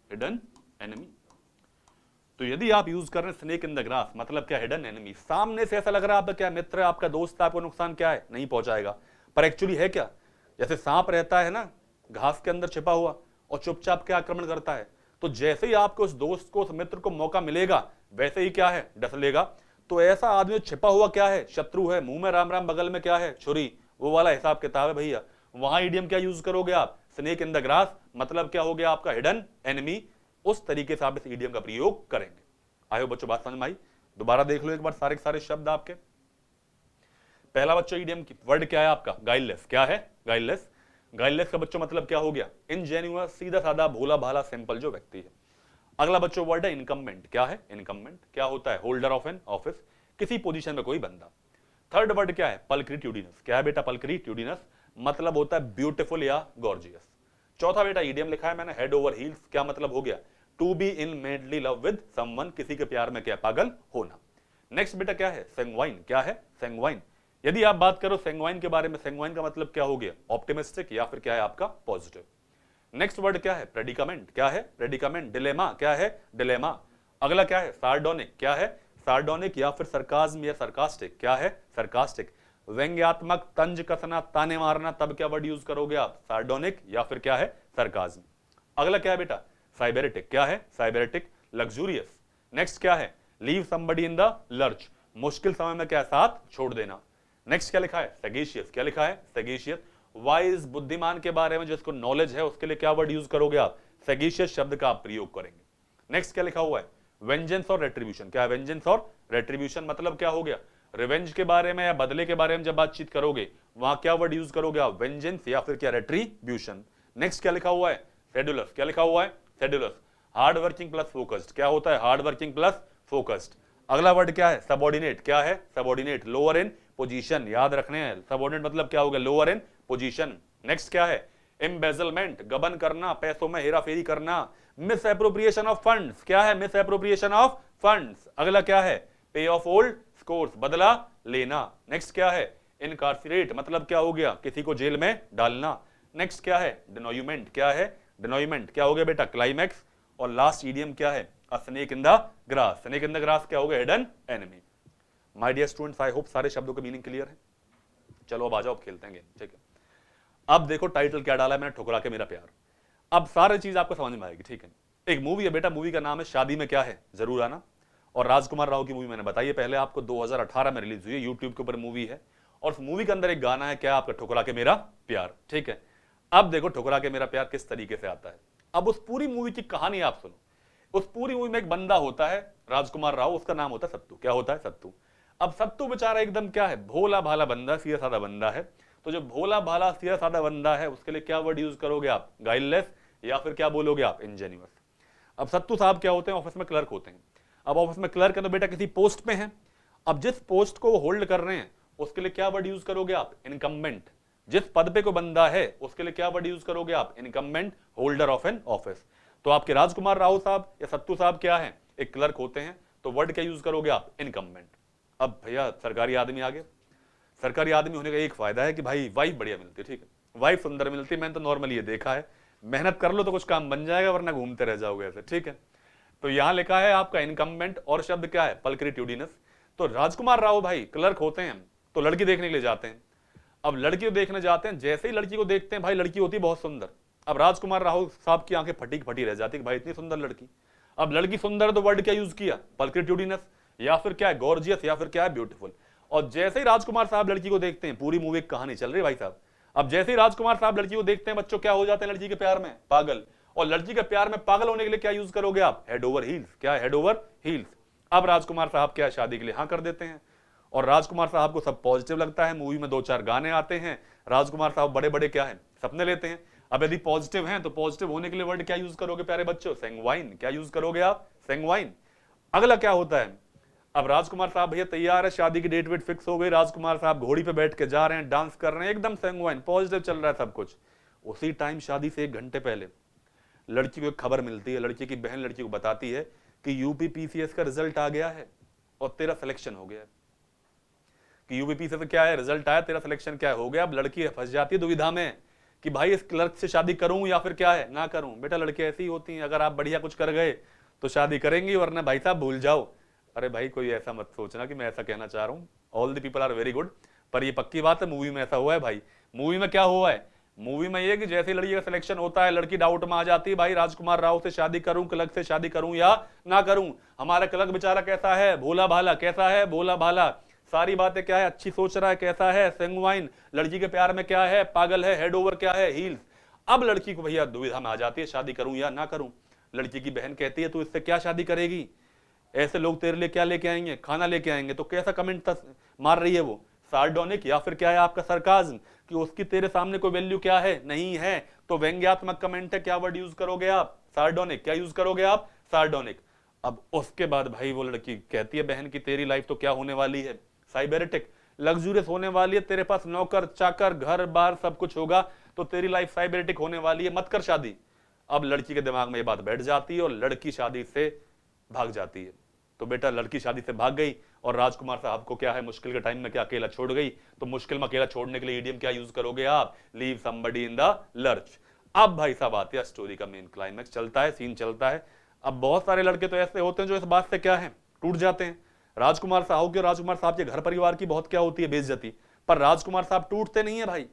हिडन एनिमी। तो यदि आप यूज कर रहे हैं स्नेक इन द ग्रास मतलब क्या हिडन एनिमी, सामने से ऐसा लग रहा है आपका क्या मित्र है आपका दोस्त है, आपको नुकसान क्या है नहीं पहुंचाएगा, पर एक्चुअली है क्या जैसे सांप रहता है ना घास के अंदर छिपा हुआ और चुपचाप क्या आक्रमण करता है, तो जैसे ही आपको उस दोस्त को उस मित्र को मौका मिलेगा वैसे ही क्या है डस लेगा। तो ऐसा आदमी छिपा हुआ क्या है शत्रु है, मुंह में राम राम बगल में क्या है छुरी, वो वाला हिसाब किताब है भैया। वहां ईडीएम क्या यूज करोगे आप स्नेक इन द ग्रास मतलब क्या हो गया आपका हिडन एनिमी। उस तरीके से आप इस ईडीएम का प्रयोग करेंगे। आयो बच्चों बात समझ में आई, दोबारा देख लो एक बार सारे के सारे शब्द आपके। पहला बच्चों ईडीएम की वर्ड क्या है आपका गाइडलेस, क्या है गाइडलेस। गाइडलेस का बच्चों मतलब क्या हो गया इनजेन्युअस, सीधा साधा भोला भाला सिंपल जो व्यक्ति है। अगला बच्चों वर्ड है इनकम्बेंट, क्या है इनकम्बेंट, क्या होता है होल्डर ऑफ एन ऑफिस, किसी पोजीशन में कोई बंदा। थर्ड वर्ड क्या है पल्क्रिट्यूडिनस, क्या है बेटा पल्क्रिट्यूडिनस मतलब होता है ब्यूटीफुल या गॉर्जियस। चौथा बेटा ईडीएम लिखा है मैंने हेड ओवर हील्स, क्या मतलब हो गया to be in madly love with someone, किसी के प्यार में क्या पागल होना। नेक्स्ट बेटा क्या है सेंग्वाइन, क्या है सेंग्वाइन यदि आप बात करो सेंग्वाइन के बारे में, सेंग्वाइन का मतलब क्या हो गया? ऑप्टिमिस्टिक या फिर क्या है आपका? पॉजिटिव। नेक्स्ट वर्ड क्या है? प्रेडिकामेंट। क्या है? प्रेडिकामेंट। डिलेमा। क्या है? डिलेमा। अगला क्या है? सार्डोनिक। क्या है? सार्डोनिक या फिर सरकाज्म या सरकास्टिक। क्या है? सरकास्टिक। व्यंग्यात्मक, तंज कसना, ताने मारना, तब क्या वर्ड यूज करोगे आप? सार्डोनिक या फिर क्या है? सरकाज्म। अगला क्या है बेटा? साइबेरेटिक। क्या है? साइबेरेटिक। लग्जूरियस। नेक्स्ट क्या है? Leave somebody in the lurch. मुश्किल समय में क्या? साथ छोड़ देना। नेक्स्ट क्या लिखा है? सैगेशियस। क्या लिखा है? सैगेशियस। वाइज, बुद्धिमान के बारे में जिसको नॉलेज है उसके लिए क्या वर्ड यूज करोगे आप? सैगेशियस शब्द का आप प्रयोग करेंगे। नेक्स्ट क्या लिखा हुआ है? वेंजेंस और रेट्रीब्यूशन। क्या है? वेंजेंस और रेट्रीब्यूशन मतलब क्या हो गया? रिवेंज के बारे में या बदले के बारे में जब बातचीत करोगे वहां क्या वर्ड यूज करोगे आप? वेंजेंस या फिर क्या? रेट्रीब्यूशन। नेक्स्ट क्या लिखा हुआ है? सेडुलस। क्या लिखा हुआ है? Sedulous. Hard working plus focused. क्या होता है? Hard working plus focused. अगला वर्ड क्या है? सबऑर्डिनेट। क्या है? सबऑर्डिनेट। Lower in position. याद रखने हैं, सबऑर्डिनेट मतलब क्या होगा? Lower in position. नेक्स्ट क्या है? एम्बेजलमेंट। गबन करना, पैसों में हेराफेरी करना। Miss appropriation of funds. क्या है? Miss appropriation of funds. अगला क्या है? पे ऑफ ओल्ड स्कोर्स। बदला लेना। नेक्स्ट क्या है? इनकार्सिरेट मतलब क्या हो गया? किसी को जेल में डालना। नेक्स्ट क्या है? डिनोयूमेंट। क्या है? डिनोयूमेंट। क्या हो गया बेटा? क्लाइमैक्स। और लास्ट ईडियम क्या है? A snake in the grass. Snake in the grass क्या हो गया? Hidden enemy. My dear students, I hope सारे शब्दों का मीनिंग क्लियर है। चलो अब आ जाओ, अब खेलते हैं गेम। ठीक है, अब देखो टाइटल क्या डाला है मैंने? ठुकरा के मेरा प्यार। अब सारी चीज आपको समझ में आएगी। ठीक है, एक मूवी है बेटा, मूवी का नाम है शादी में क्या है, जरूर आना। और राजकुमार राव की मूवी मैंने बताई है पहले आपको, 2018 में रिलीज हुई है, यूट्यूब के ऊपर मूवी है। और उस मूवी के अंदर एक गाना है, क्या आपका? ठुकरा के मेरा प्यार। ठीक है, अब देखो ठुकरा के मेरा प्यार किस तरीके से आता है। अब उस पूरी मूवी की कहानी आप सुनो। उस पूरी मूवी में एक बंदा होता है राजकुमार राव, उसका नाम होता है सत्तू। क्या होता है? सत्तू। अब सत्तू बेचारा एकदम क्या है? भोला भाला बंदा, सीधा साधा बंदा है। तो जो भोला भाला सीधा साधा बंदा है उसके लिए क्या वर्ड यूज करोगे आप? गाइडलेस या फिर क्या बोलोगे आप? इंजेन्युअस। अब सत्तू साहब क्या होते हैं? ऑफिस में क्लर्क होते हैं। अब ऑफिस में क्लर्क है तो बेटा किसी पोस्ट पे हैं। अब जिस पोस्ट को वो होल्ड कर रहे हैं उसके लिए क्या वर्ड यूज करोगे आप? इनकम्बेंट। जिस पद पे को बंदा है उसके लिए क्या वर्ड यूज करोगे आप? Incumbent, holder of an office. तो आपके राजकुमार राव साहब या सत्तू साहब क्या है? एक क्लर्क होते हैं, तो वर्ड क्या यूज करोगे आप? इनकम्बेंट। अब भैया सरकारी आदमी आ गए। सरकारी आदमी होने का एक फायदा है कि भाई वाइफ बढ़िया मिलती है। ठीक है, वाइफ सुंदर मिलती है, मैंने तो नॉर्मली ये देखा है। मेहनत कर लो तो कुछ काम बन जाएगा, वरना घूमते रह जाओगे ऐसे। ठीक है, तो यहां लिखा है आपका इनकम्बेंट और शब्द क्या है? पल्क्रिट्यूडिनस। तो राजकुमार राव भाई क्लर्क होते हैं तो लड़की देखने के लिए जाते हैं। अब लड़की को देखने जाते हैं, जैसे ही लड़की को देखते हैं भाई लड़की होती है बहुत सुंदर। अब राजकुमार राव साहब की आंखें फटी फटी रह जाती है कि भाई इतनी सुंदर लड़की। अब लड़की सुंदर है तो वर्ड क्या यूज किया? पल्क्रिट्यूडिनस या फिर क्या है? गॉर्जियस या फिर क्या है? ब्यूटीफुल। और जैसे ही राजकुमार साहब लड़की को देखते हैं, पूरी मूवी कहानी चल रही है भाई साहब। अब जैसे ही राजकुमार साहब लड़की को देखते हैं, बच्चों क्या हो जाते हैं लड़की के प्यार में? पागल। और लड़की के प्यार में पागल होने के लिए क्या यूज करोगे आप? Head over heels. क्या है? Head over heels. अब राजकुमार साहब क्या शादी के लिए हाँ कर देते हैं। और राजकुमार साहब को सब पॉजिटिव लगता है। मूवी में 2-4 गाने आते हैं। राजकुमार साहब बड़े बड़े क्या है? सपने लेते हैं। अब यदि पॉजिटिव हैं तो पॉजिटिव होने के लिए वर्ड क्या यूज करोगे प्यारे बच्चों? सेंग्वाइन। क्या यूज करोगे आप? सेंग्वाइन। अगला क्या होता है? अब राजकुमार साहब भैया तैयार है, शादी की डेट वेट फिक्स हो गई, राजकुमार साहब घोड़ी पे बैठ के जा रहे हैं, डांस कर रहे हैं, एकदम सेंग्वाइन, पॉजिटिव चल रहा है सब कुछ। उसी टाइम शादी से 1 घंटे पहले लड़की को एक खबर मिलती है। लड़की की बहन लड़की को बताती है कि यूपीपीसीएस का रिजल्ट आ गया है और तेरा सिलेक्शन हो गया है। कि यूपीपीसीएस से क्या है? रिजल्ट आया, तेरा सिलेक्शन क्या हो गया। अब लड़की फंस जाती है दुविधा में कि भाई इस क्लर्क से शादी करूं या फिर क्या है ना करूं। बेटा लड़की ऐसी ही होती हैं, अगर आप बढ़िया कुछ कर गए तो शादी करेंगी, वरना भाई साहब भूल जाओ। अरे भाई कोई ऐसा मत सोचना कि मैं ऐसा कहना चाह रहा हूं, all the people are very good, पर ये पक्की बात है मूवी में ऐसा हुआ है भाई। मूवी में क्या हुआ है? मूवी में ये कि जैसे लड़की का सिलेक्शन होता है, लड़की डाउट में आ जाती है, भाई राजकुमार राव से शादी करूं, क्लर्क से शादी करूं या ना करूं। हमारा क्लर्क बेचारा कैसा है? भोला भाला। कैसा है? भोला भाला। सारी बातें क्या है? अच्छी सोच रहा है। कैसा है? सेंग्वाइन। लड़की के प्यार में क्या है? पागल है। हेड ओवर क्या है? हील्स। अब लड़की को भैया दुविधा में आ जाती है, शादी करूं या ना करूं। लड़की की बहन कहती है तू इससे क्या शादी करेगी? ऐसे लोग तेरे लिए क्या लेके आएंगे? खाना लेके आएंगे। तो कैसा कमेंट मार रही है वो? सार्डोनिक या फिर क्या है आपका? सरकाज्म, कि उसकी तेरे सामने कोई वैल्यू क्या है? नहीं है। तो व्यंग्यात्मक कमेंट है, क्या वर्ड यूज करोगे आप? सार्डोनिक। क्या यूज करोगे आप? सार्डोनिक। अब उसके बाद भाई वो लड़की कहती है बहन की तेरी लाइफ तो क्या होने वाली है? साइबेरेटिक, लग्जूरियस होने वाली है। तेरे पास नौकर चाकर घर बार सब कुछ होगा, तो तेरी लाइफ साइबेरेटिक होने वाली है, मत कर शादी। अब लड़की के दिमाग में ये बात बैठ जाती है और लड़की शादी से भाग जाती है। तो बेटा लड़की शादी से भाग गई और राजकुमार साहब को क्या है, मुश्किल के टाइम में क्या अकेला छोड़ गई, तो मुश्किल में अकेला छोड़ने के लिए ईडीएम क्या यूज करोगे आप, leave somebody in the lurch. अब भाई साहब आते हैं स्टोरी का मेन क्लाइमैक्स, चलता है सीन चलता है। अब बहुत सारे लड़के तो ऐसे होते हैं जो इस बात से क्या है, टूट जाते हैं। राजकुमार साहब के, राजकुमार साहब के घर परिवार की बहुत क्या होती है, बेइज्जती, पर राजकुमार साहब टूटते नहीं है भाई।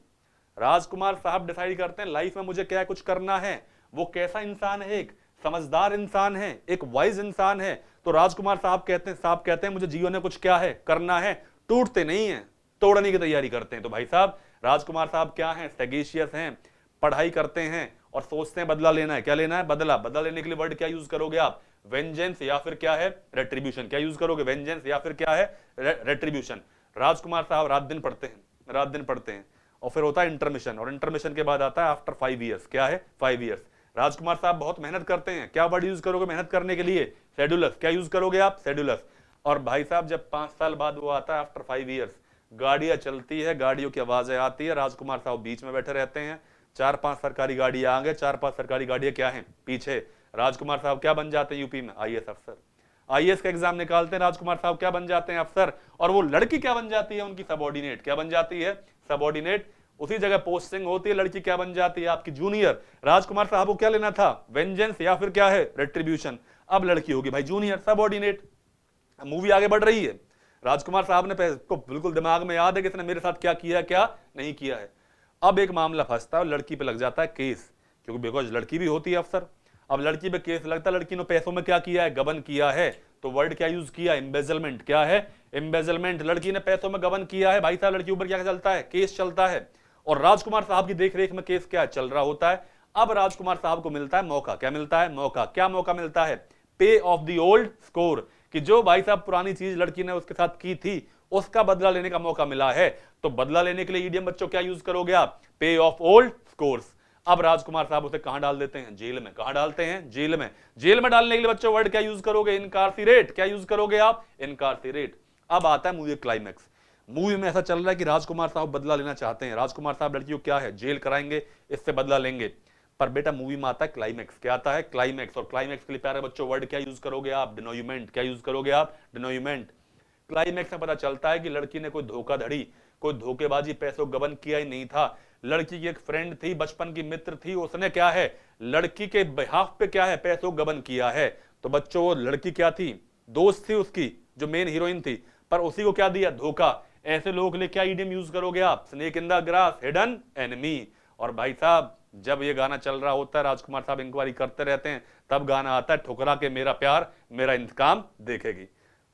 राजकुमार साहब डिसाइड करते हैं लाइफ में मुझे क्या कुछ करना है। वो कैसा इंसान है, एक समझदार इंसान है, एक वाइज इंसान है। तो राजकुमार साहब कहते हैं मुझे जीवन में कुछ क्या है, करना है। टूटते नहीं है, तोड़ने की तैयारी करते हैं। तो भाई साहब राजकुमार साहब क्या है, सैगेशियस हैं, पढ़ाई करते हैं और सोचते हैं बदला लेना है। क्या लेना है, बदला। बदला लेने के लिए वर्ड क्या यूज करोगे आप, वेंजेंस या फिर क्या है, रेट्रीब्यूशन। क्या यूज करोगे, वेंजेंस या फिर क्या है, रेट्रीब्यूशन। राजकुमार साहब रात दिन पढ़ते हैं, रात दिन पढ़ते हैं, और फिर होता है इंटरमिशन, और इंटरमिशन के बाद आता है आफ्टर 5 ईयर्स। क्या है, 5 ईयर्स। राजकुमार साहब बहुत मेहनत करते हैं। क्या वर्ड यूज करोगे मेहनत करने के लिए, शेड्यूलस। क्या यूज करोगे आप, शेड्यूलस। और भाई साहब जब 5 साल बाद वो आता है आफ्टर 5 ईयर्स, गाड़ियां चलती है, गाड़ियों की आवाजें आती है, राजकुमार साहब बीच में बैठे रहते हैं। 4-5 सरकारी गाड़ियां आगे, 4-5 सरकारी गाड़ियां क्या हैं, पीछे। राजकुमार साहब क्या बन जाते हैं यूपी में, आईएएस अफसर। आईएएस का एग्जाम निकालते हैं, राजकुमार साहब क्या बन जाते हैं, अफसर। और वो लड़की क्या बन जाती है, उनकी सबॉर्डिनेट। क्या बन जाती है, सबॉर्डिनेट। उसी जगह पोस्टिंग होती है, लड़की क्या बन जाती है, आपकी जूनियर। राजकुमार साहब को क्या लेना था, वेंजेंस या फिर क्या है, रेट्रीब्यूशन। अब लड़की होगी भाई जूनियर, सबॉर्डिनेट। मूवी आगे बढ़ रही है। राजकुमार साहब ने को बिल्कुल दिमाग में याद है कि इसने मेरे साथ क्या किया, क्या नहीं किया है। अब एक मामला फंसता है और लड़की पे लग जाता है केस, क्योंकि बिकॉज लड़की भी होती है अफसर। अब लड़की पे केस लगता है, लड़की ने पैसों में क्या किया है, गबन किया है। तो वर्ड क्या यूज किया, एम्बेजलमेंट। क्या है, एम्बेजलमेंट। लड़की ने पैसों में गबन किया है भाई साहब, लड़की ऊपर क्या चलता है, केस चलता है। और राजकुमार साहब की देखरेख में केस क्या चल रहा होता है। अब राजकुमार साहब को मिलता है मौका। क्या मिलता है, मौका। क्या मौका मिलता है, पे ऑफ द ओल्ड स्कोर, कि जो भाई साहब पुरानी चीज लड़की ने उसके साथ की थी उसका बदला लेने का मौका मिला है। तो बदला लेने के लिए ईडीएम बच्चों क्या यूज करोगे आप, पे ऑफ ओल्ड स्कोर्स। अब राजकुमार साहब उसे कहां डाल देते हैं, जेल में। कहां डालते हैं, जेल में। जेल में डालने के लिए बच्चों वर्ड क्या यूज करोगे, इनकार्सिरेट। क्या यूज करोगे आप, इनकार्सिरेट। अब आता है मूवी क्लाइमैक्स। मूवी में ऐसा चल रहा है कि राजकुमार साहब बदला लेना चाहते हैं, राजकुमार साहब लड़की को क्या है, जेल कराएंगे, इससे बदला लेंगे। पर बेटा मूवी में आता है क्लाइमैक्स। क्या आता है, क्लाइमैक्स। और क्लाइमैक्स के लिए प्यारे बच्चों वर्ड क्या यूज करोगे आप, डिनोयुमेंट। क्या यूज करोगे आप, डिनोयुमेंट। क्लाइमैक्स में पता चलता है कि लड़की ने कोई धोखाधड़ी, कोई धोखेबाजी, पैसों गबन किया ही नहीं था। लड़की की एक फ्रेंड थी, बचपन की मित्र थी, उसने क्या है, लड़की के बिहाफ पे क्या है, पैसों गबन किया है। तो बच्चों वो लड़की क्या थी, दोस्त थी उसकी, जो मेन हीरोइन थी, पर उसी को क्या दिया, धोखा। ऐसे लोगों के लिए क्या ईडीएम यूज करोगे आप, snake in the grass, hidden enemy. और भाई साहब जब ये गाना चल रहा होता है, राजकुमार साहब इंक्वायरी करते रहते हैं, तब गाना आता है, ठुकरा के मेरा प्यार मेरा इंतकाम देखेगी।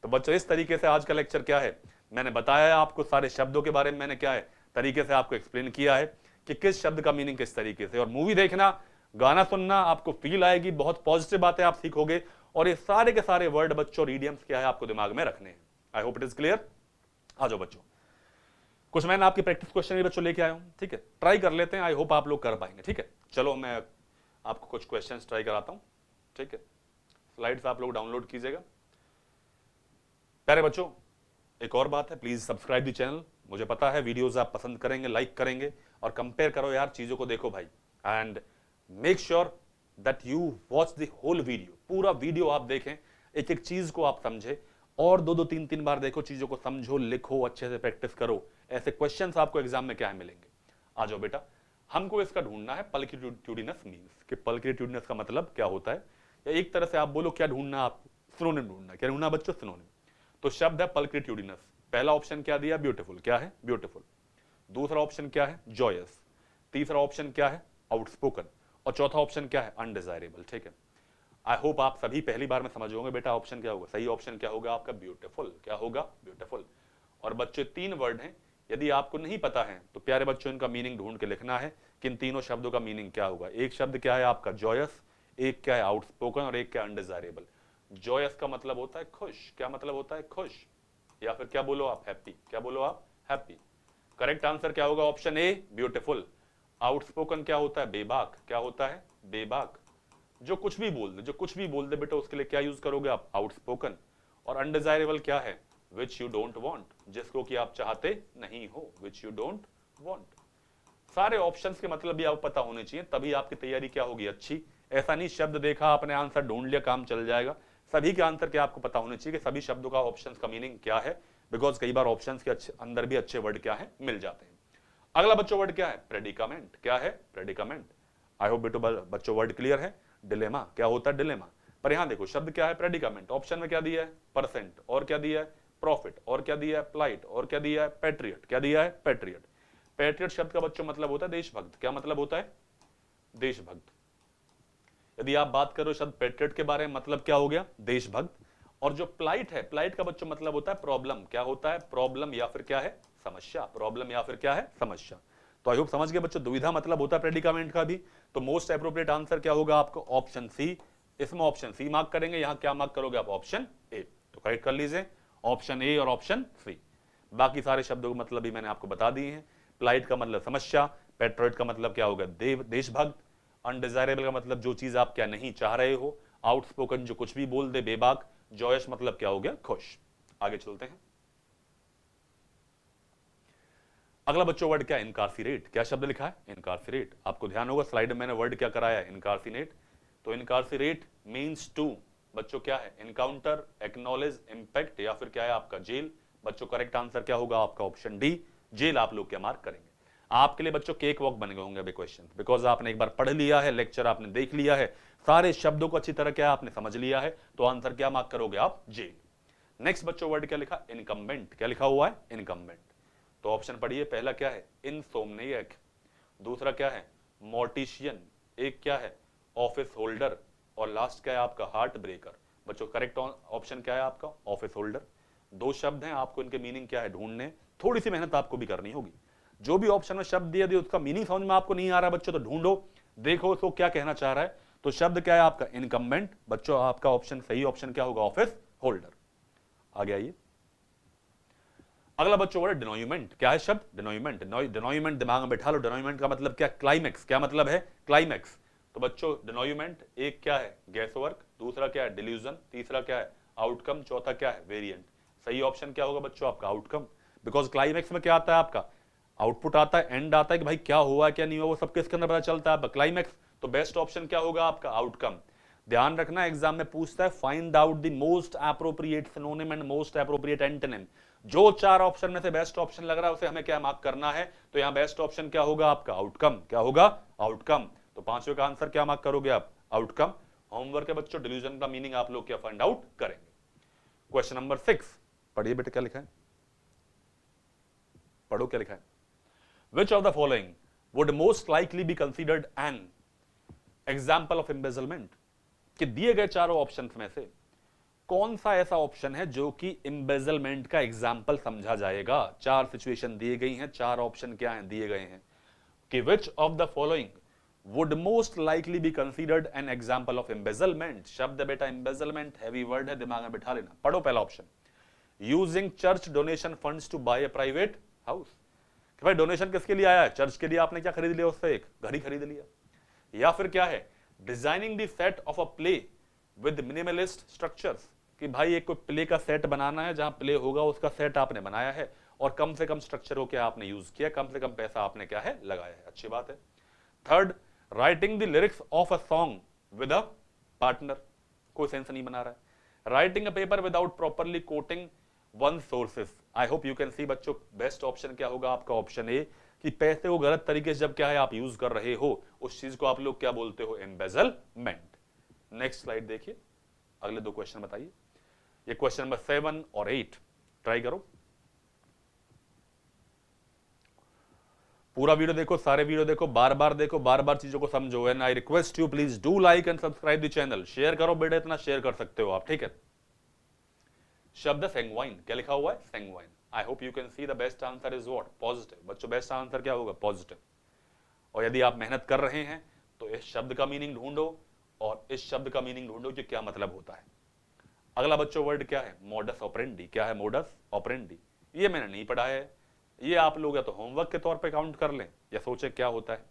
तो बच्चों इस तरीके से आज का लेक्चर क्या है, मैंने बताया आपको सारे शब्दों के बारे में, मैंने क्या है तरीके से आपको एक्सप्लेन किया है कि किस शब्द का मीनिंग किस तरीके से। और मूवी देखना, गाना सुनना, आपको फील आएगी, बहुत पॉजिटिव बातें आप सीखोगे। और ये सारे के सारे वर्ड बच्चों और इडियम्स क्या है आपको दिमाग में रखने हैं। I hope it is clear. आ जाओ बच्चों, कुछ मैंने आपकी प्रैक्टिस क्वेश्चन भी बच्चों लेके आया हूं, ठीक है, ट्राई कर लेते हैं। आई होप आप लोग कर पाएंगे, ठीक है। चलो मैं आपको कुछ क्वेश्चंस ट्राई कराता हूं, ठीक है। स्लाइड्स आप लोग डाउनलोड कीजिएगा। प्यारे बच्चों एक और बात है, प्लीज सब्सक्राइब दी चैनल। मुझे पता है वीडियोस आप पसंद करेंगे, लाइक करेंगे, और कंपेयर करो यार, चीजों को देखो भाई। And make sure that you watch the whole video, पूरा वीडियो आप देखें, एक एक चीज को आप समझे, और 2-2 3-3 बार देखो, चीजों को समझो, लिखो, अच्छे से प्रैक्टिस करो। ऐसे क्वेश्चंस आपको एग्जाम में क्या है मिलेंगे। आ जाओ बेटा, हमको इसका ढूंढना है पल्क्रिट्यूडिनस मीन्स, कि पल्क्रिट्यूडिनस का मतलब क्या होता है, या एक तरह से आप बोलो क्या ढूंढना, आप सिनोनिम ढूंढना। क्या ढूंढना बच्चों, सिनोनिम। तो शब्द है पल्क्रिट्यूडिनस। पहला ऑप्शन क्या दिया, ब्यूटीफुल। क्या है, ब्यूटीफुल। दूसरा ऑप्शन क्या है, जॉयस। तीसरा ऑप्शन क्या है, आउटस्पोकन। और चौथा ऑप्शन क्या है, अनडिजायरेबल, ठीक है। आई होप आप सभी पहली बार में समझ होंगे बेटा ऑप्शन क्या होगा, सही ऑप्शन क्या होगा आपका, ब्यूटीफुल। क्या होगा, ब्यूटीफुल। और बच्चों 3 वर्ड हैं, यदि आपको नहीं पता है तो प्यारे बच्चों इनका मीनिंग ढूंढ के लिखना है कि इन तीनों शब्दों का मीनिंग क्या होगा। एक शब्द क्या है आपका, जॉयस, एक क्या है आउटस्पोकन, और एक क्या है अनडिजायरेबल। जॉयस का मतलब होता है खुश। क्या मतलब होता है, खुश। या फिर क्या बोलो आप, हैप्पी। क्या बोलो आप, हैप्पी। करेक्ट आंसर क्या होगा, ऑप्शन ए, ब्यूटीफुल। आउटस्पोकन क्या होता है, बेबाक। क्या होता है, बेबाक। जो कुछ भी बोल दे, जो कुछ भी बोल दे बेटा, उसके लिए क्या यूज करोगे आप, आउटस्पोकन। और अनडिजायरेबल क्या है, विच यू डोंट वांट, जिसको कि आप चाहते नहीं हो, विच यू डोंट वांट। सारे ऑप्शंस के मतलब भी आपको पता होने चाहिए, तभी आपकी तैयारी क्या होगी, अच्छी। ऐसा नहीं शब्द देखा आपने आंसर ढूंढ लिया काम चल जाएगा। सभी के आंसर क्या आपको पता होने चाहिए कि सभी शब्दों का ऑप्शंस का मीनिंग क्या है, बिकॉज कई बार ऑप्शंस के अंदर भी अच्छे वर्ड क्या है मिल जाते हैं। अगला बच्चों वर्ड क्या है? प्रेडिकामेंट। क्या है? प्रेडिकामेंट। आई होप बेटो बच्चों वर्ड क्लियर है। डिलेमा, क्या होता है डिलेमा? पर यहां देखो शब्द क्या है? प्रेडिकामेंट। ऑप्शन में क्या दिया है? परसेंट। और क्या दिया है? प्रॉफिट। और क्या दिया है? प्लाइट। और क्या दिया है? पैट्रियट। क्या दिया है? पैट्रियट। पैट्रियट शब्द का बच्चों मतलब होता है देशभक्त। क्या मतलब होता है? देशभक्त। यदि आप बात करो शब्द पैट्रियट के बारे में, मतलब क्या हो गया? देशभक्त। और जो प्लाइट है, प्लाइट का बच्चों मतलब होता है प्रॉब्लम। क्या होता है? प्रॉब्लम या फिर क्या है? समस्या। प्रॉब्लम या फिर क्या है? समस्या। तो आई होप समझ गए बच्चों, दुविधा मतलब होता है प्रेडिकामेंट का भी। तो मोस्ट एप्रोप्रिएट आंसर क्या होगा आपको? Option C. इसमें ऑप्शन सी मार्क करेंगे, यहां क्या मार्क करोगे आप? Option A. तो करेक्ट कर लीजिए ऑप्शन ए और ऑप्शन सी। बाकी सारे शब्दों का मतलब भी मैंने आपको बता दिए हैं। प्लाइट का मतलब समस्या, पेट्रोइट का मतलब क्या होगा? देशभक्त, अनडिजायरेबल का मतलब जो चीज आप क्या नहीं चाह रहे हो, आउटस्पोकन जो कुछ भी बोल दे, बेबाक, जॉयस मतलब क्या हो गया? खुश। आगे चलते हैं। अगला बच्चों वर्ड क्या है? इनकारसिनेट। क्या शब्द लिखा है? इनकारसिनेट। आपको ध्यान होगा स्लाइड में मैंने वर्ड क्या कराया है? इनकारसिनेट। तो इनकारसिनेट मींस टू बच्चों क्या है? एनकाउंटर, एक्नॉलेज, इंपैक्ट या फिर क्या है आपका? जेल। बच्चों करेक्ट आंसर क्या होगा आपका? Option D, jail. आप लोग क्या मार्क करेंगे? आपके लिए बच्चों केक वॉक बन गए होंगे अभी क्वेश्चन, बिकॉज आपने एक बार पढ़ लिया है, लेक्चर आपने देख लिया है, सारे शब्दों को अच्छी तरह क्या आपने समझ लिया है, तो आंसर क्या मार्क करोगे आप? जेल। नेक्स्ट बच्चों वर्ड क्या लिखा? इनकम्बेंट। क्या लिखा हुआ है? इनकम्बेंट। तो ऑप्शन पढ़िए, पहला क्या है? इनसोमनियक। दूसरा क्या है? मोर्टिशियन। एक क्या है? Office holder. और लास्ट क्या है आपका? Heart breaker. बच्चों करेक्ट ऑप्शन क्या है आपका? Office holder. दो शब्द हैं, आपको इनके मीनिंग क्या है ढूंढने, थोड़ी सी मेहनत आपको भी करनी होगी। जो भी ऑप्शन में शब्द दिया दिया उसका मीनिंग समझ में आपको नहीं आ रहा है बच्चों, तो ढूंढो, देखो उसको क्या कहना चाह रहा है। तो शब्द क्या है आपका? इनकम्बेंट। बच्चों आपका ऑप्शन सही ऑप्शन क्या होगा? Office holder. आगे आइए। अगला बच्चों वर्ड डिनोयुमेंट। क्या है शब्द? डिनोयुमेंट। डिनोयुमेंट दिमाग में बैठा लो। डिनोयुमेंट का मतलब क्या? क्लाइमैक्स। क्या मतलब है? क्लाइमैक्स। तो बच्चों डिनोयुमेंट एक क्या है? Gas work. दूसरा क्या है? डिल्यूजन। तीसरा क्या है? आउटकम। चौथा क्या है? वेरिएंट। सही ऑप्शन क्या होगा बच्चों आपका? आउटकम। बिकॉज क्लाइमैक्स में क्या आता है आपका? आउटपुट आता है, एंड आता है कि भाई क्या हुआ क्या नहीं हुआ, वो सब किसके अंदर पता चलता है? क्लाइमैक्स। तो बेस्ट ऑप्शन क्या होगा आपका? आउटकम। ध्यान रखना एग्जाम में पूछता है find out the most appropriate synonym and most appropriate antonym. जो चार ऑप्शन में से बेस्ट ऑप्शन लग रहा है उसे हमें क्या मार्क करना है? तो यहां बेस्ट ऑप्शन क्या होगा आपका? आउटकम। क्या होगा? आउटकम। तो पांचवें का आंसर क्या मार्क करोगे आप? आउटकम। होमवर्क के बच्चों डिल्यूजन का मीनिंग आप लोग क्या फाइंड आउट करेंगे। क्वेश्चन नंबर 6 पढ़िए बेटे, क्या लिखा है? पढ़ो क्या लिखा है? Which of the following would most likely be considered an example of embezzlement? कि दिए गए चारों ऑप्शंस में से कौन सा ऐसा ऑप्शन है जो कि एम्बेजलमेंट का एग्जाम्पल समझा जाएगा? चार सिचुएशन दिए गई हैं, चार ऑप्शन क्या हैं दिए गए हैं कि which of the following would most likely be considered an example of embezzlement. शब्द बेटा एम्बेजलमेंट हैवी वर्ड है, दिमाग में बिठा लेना। पढ़ो पहला option, using church donation funds to buy a private house. कि भाई डोनेशन किसके लिए आया है? चर्च के लिए। आपने क्या खरीद लिया उससे? एक घर ही खरीद लिया। या फिर क्या है? Designing the set of a play with minimalist structures. कि भाई एक कोई प्ले का सेट बनाना है, जहां प्ले होगा उसका सेट आपने बनाया है और कम से कम स्ट्रक्चर को क्या आपने यूज किया, कम से कम पैसा आपने क्या है लगाया है। अच्छी बात है। Third, writing the lyrics of a song with a partner. कोई सेंस नहीं बना रहा है। Writing a paper without properly coating one sources. I hope you can सी बच्चों, बेस्ट ऑप्शन क्या होगा आपका? ऑप्शन ए, कि पैसे को गलत तरीके से जब क्या है आप यूज कर रहे हो, उस चीज को आप लोग क्या बोलते हो? एम्बेजलमेंट। नेक्स्ट स्लाइड देखिए, अगले दो क्वेश्चन बताइए। ये क्वेश्चन नंबर 7 और 8 ट्राई करो। पूरा वीडियो देखो, सारे वीडियो देखो, बार बार देखो, बार बार चीजों को समझो। And I request you please do like and subscribe the channel. Share करो बेटा, इतना शेयर कर सकते हो आप, ठीक है। शब्द सेंग्वाइन। क्या लिखा हुआ है? Sanguine. I hope you can see the best answer is what? Positive. बच्चों बेस्ट आंसर क्या होगा? पॉजिटिव। और यदि आप मेहनत कर रहे हैं तो इस शब्द का मीनिंग ढूंढो और इस शब्द का मीनिंग ढूंढो कि क्या मतलब होता है। अगला बच्चों वर्ड क्या है? Modus operandi. क्या है? Modus operandi. ये मैंने नहीं पढ़ा है, ये आप लोग या तो होमवर्क के तौर पे काउंट कर लें या सोचे क्या होता है।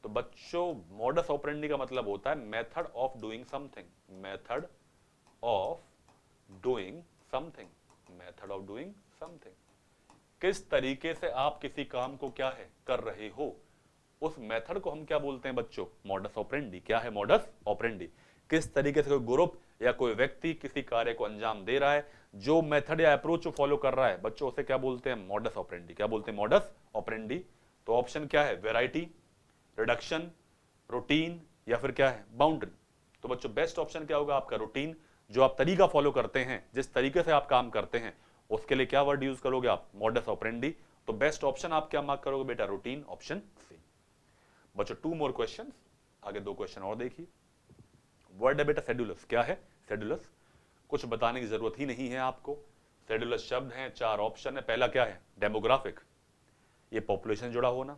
तो बच्चों मोडस ऑपरेंडी का मतलब होता है method of doing something. Method of doing something. Method of doing something. किस तरीके से आप किसी काम को क्या है कर रहे हो, उस मेथड को हम क्या बोलते हैं बच्चों? Modus operandi. क्या है? Modus operandi. किस तरीके से कोई ग्रुप या कोई व्यक्ति किसी कार्य को अंजाम दे रहा है, जो मेथड या अप्रोच फॉलो कर रहा है बच्चों, उसे क्या बोलते हैं? Modus operandi. क्या बोलते हैं? Modus operandi. तो ऑप्शन क्या है? वेराइटी, रिडक्शन, रूटीन या फिर क्या है? बाउंड्री। तो बच्चों बेस्ट ऑप्शन क्या होगा आपका? रूटीन। जो आप तरीका फॉलो करते हैं, जिस तरीके से आप काम करते हैं, उसके लिए क्या वर्ड यूज करोगे आप? Modus operandi. तो बेस्ट ऑप्शन आप क्या मार्क करोगे बेटा? Routine, option C. बच्चों 2 मोर क्वेश्चंस, आगे 2 क्वेश्चन और देखिए। वर्ड है बेटा शेड्यूलस। क्या है? शेड्यूलस। कुछ बताने की जरूरत ही नहीं है आपको। शेड्यूलस शब्द हैं, 4 ऑप्शन है। पहला क्या है? डेमोग्राफिक, ये पॉपुलेशन जुड़ा होना।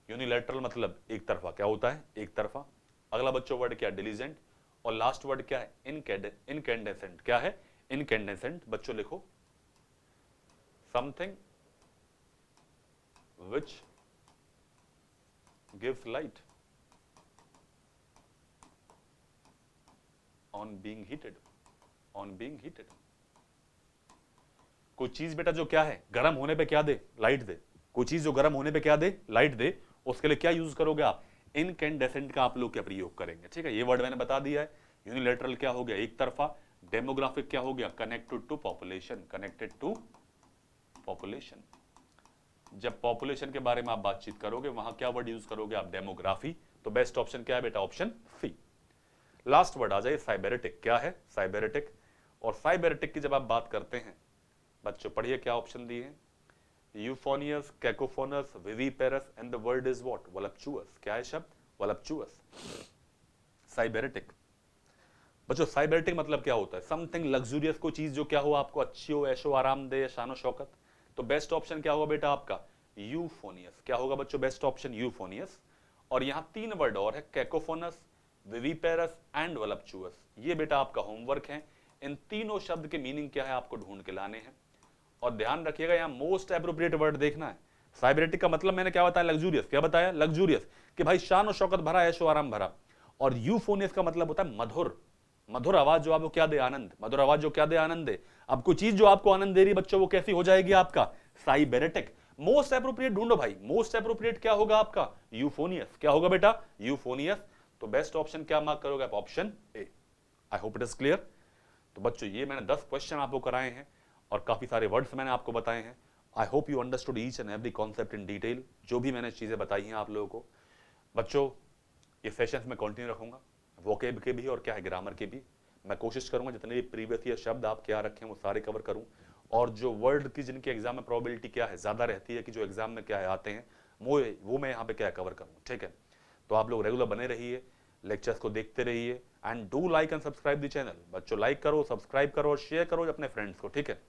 यूनिलैटरल मतलब एक तरफा, क्या होता है? एक तरफा। अगला बच्चों वर्ड क्या? डिलीजेंट। और लास्ट वर्ड क्या है? इनकैंडेसेंट। क्या है? इनकैंडेसेंट। बच्चों लिखो, something which gives light on being heated. On being heated, कोई चीज बेटा जो क्या है? गर्म होने पे क्या दे? लाइट दे। कोई चीज जो गर्म होने पे क्या दे? लाइट दे। उसके लिए क्या यूज करोगे आप? इनकैंडेसेंट का आप लोग क्या प्रयोग करेंगे? ठीक है, ये वर्ड मैंने बता दिया है। यूनिलैटरल क्या हो गया? एक तरफा। डेमोग्राफिक क्या हो गया? Connected to population. Connected to population. जब पॉपुलेशन के बारे में आप बातचीत करोगे, वहां क्या वर्ड यूज करोगे आप? डेमोग्राफी। तो बेस्ट ऑप्शन क्या है बेटा? Option C. लास्ट वर्ड आ जाए साइबेरेटिक। क्या है? साइबेरेटिक। और साइबेरेटिक की जब आप बात करते हैं बच्चों, पढ़िए क्या ऑप्शन दिए हैं? Euphonious, cacophonous, viviparous and the word is what? Voluptuous. क्या है शब्द? वोलप्चुअस। साइबेरेटिक। बच्चों साइबेरेटिक मतलब क्या होता है? समथिंग लग्जूरियस, कोई चीज जो क्या हो आपको अच्छी हो, ऐशो आराम दे, शानो शौकत। तो बेस्ट ऑप्शन क्या होगा बेटा आपका? यूफोनियस। क्या होगा बच्चों? Best option यूफोनियस। और यहां 3 वर्ड और है, कैकोफोनस, विविपेरस एंड वोलप्चुअस। ये बेटा आपका होमवर्क है। इन तीनों शब्द के मीनिंग क्या है आपको ढूंढ के लाने हैं। और ध्यान रखिएगा यहां मोस्ट एप्रोप्रिएट वर्ड देखना है। साइबरेटिक का मतलब मैंने क्या बताया? लग्जूरियस। क्या बताया? लग्जूरियस, कि भाई शान और शौकत भरा, ऐशो आराम भरा। और यूफोनियस का मतलब होता है मधुर। मधुर आवाज जो आपको क्या दे? आनंद। मधुर आवाज जो क्या दे? आनंद दे। अब कोई चीज जो आपको आनंद दे रही बच्चों, वो कैसी हो जाएगी आपका? साइबेरेटिक। मोस्ट एप्रोप्रिएट ढूंढो भाई। मोस्ट एप्रोप्रिएट क्या होगा आपका? यूफोनियस। क्या होगा बेटा? यूफोनियस। तो बेस्ट ऑप्शन क्या मार्क करोगे आप? Option A. I hope it is clear. तो बच्चों ये मैंने 10 क्वेश्चन आपको कराए हैं और काफी सारे वर्ड्स मैंने आपको बताए हैं। I hope you understood each and every concept in detail, जो भी मैंने चीजें बताई हैं आप लोगों को। बच्चों ये सेशंस में कंटिन्यू रखूंगा, वोकेब के भी और क्या है ग्रामर के भी। मैं कोशिश करूंगा जितने भी प्रीवियस ईयर शब्द आप क्या रखे हैं वो सारे कवर करूं। और जो वर्ड की जिनके एग्जाम में प्रोबेबिलिटी क्या है ज्यादा रहती है कि जो एग्जाम में क्या है आते हैं, वो मैं यहाँ पे क्या कवर करूँ। ठीक है, तो आप लोग रेगुलर बने रहिए, लेक्चर्स को देखते रहिए and do like and subscribe the channel. बच्चों लाइक करो, सब्सक्राइब करो और शेयर करो अपने फ्रेंड्स को। ठीक है,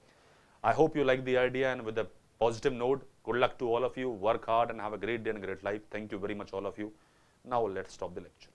I hope you like the idea, and with a positive note, good luck to all of you. Work hard and have a great day and great life. Thank you very much all of you. Now let's stop the lecture.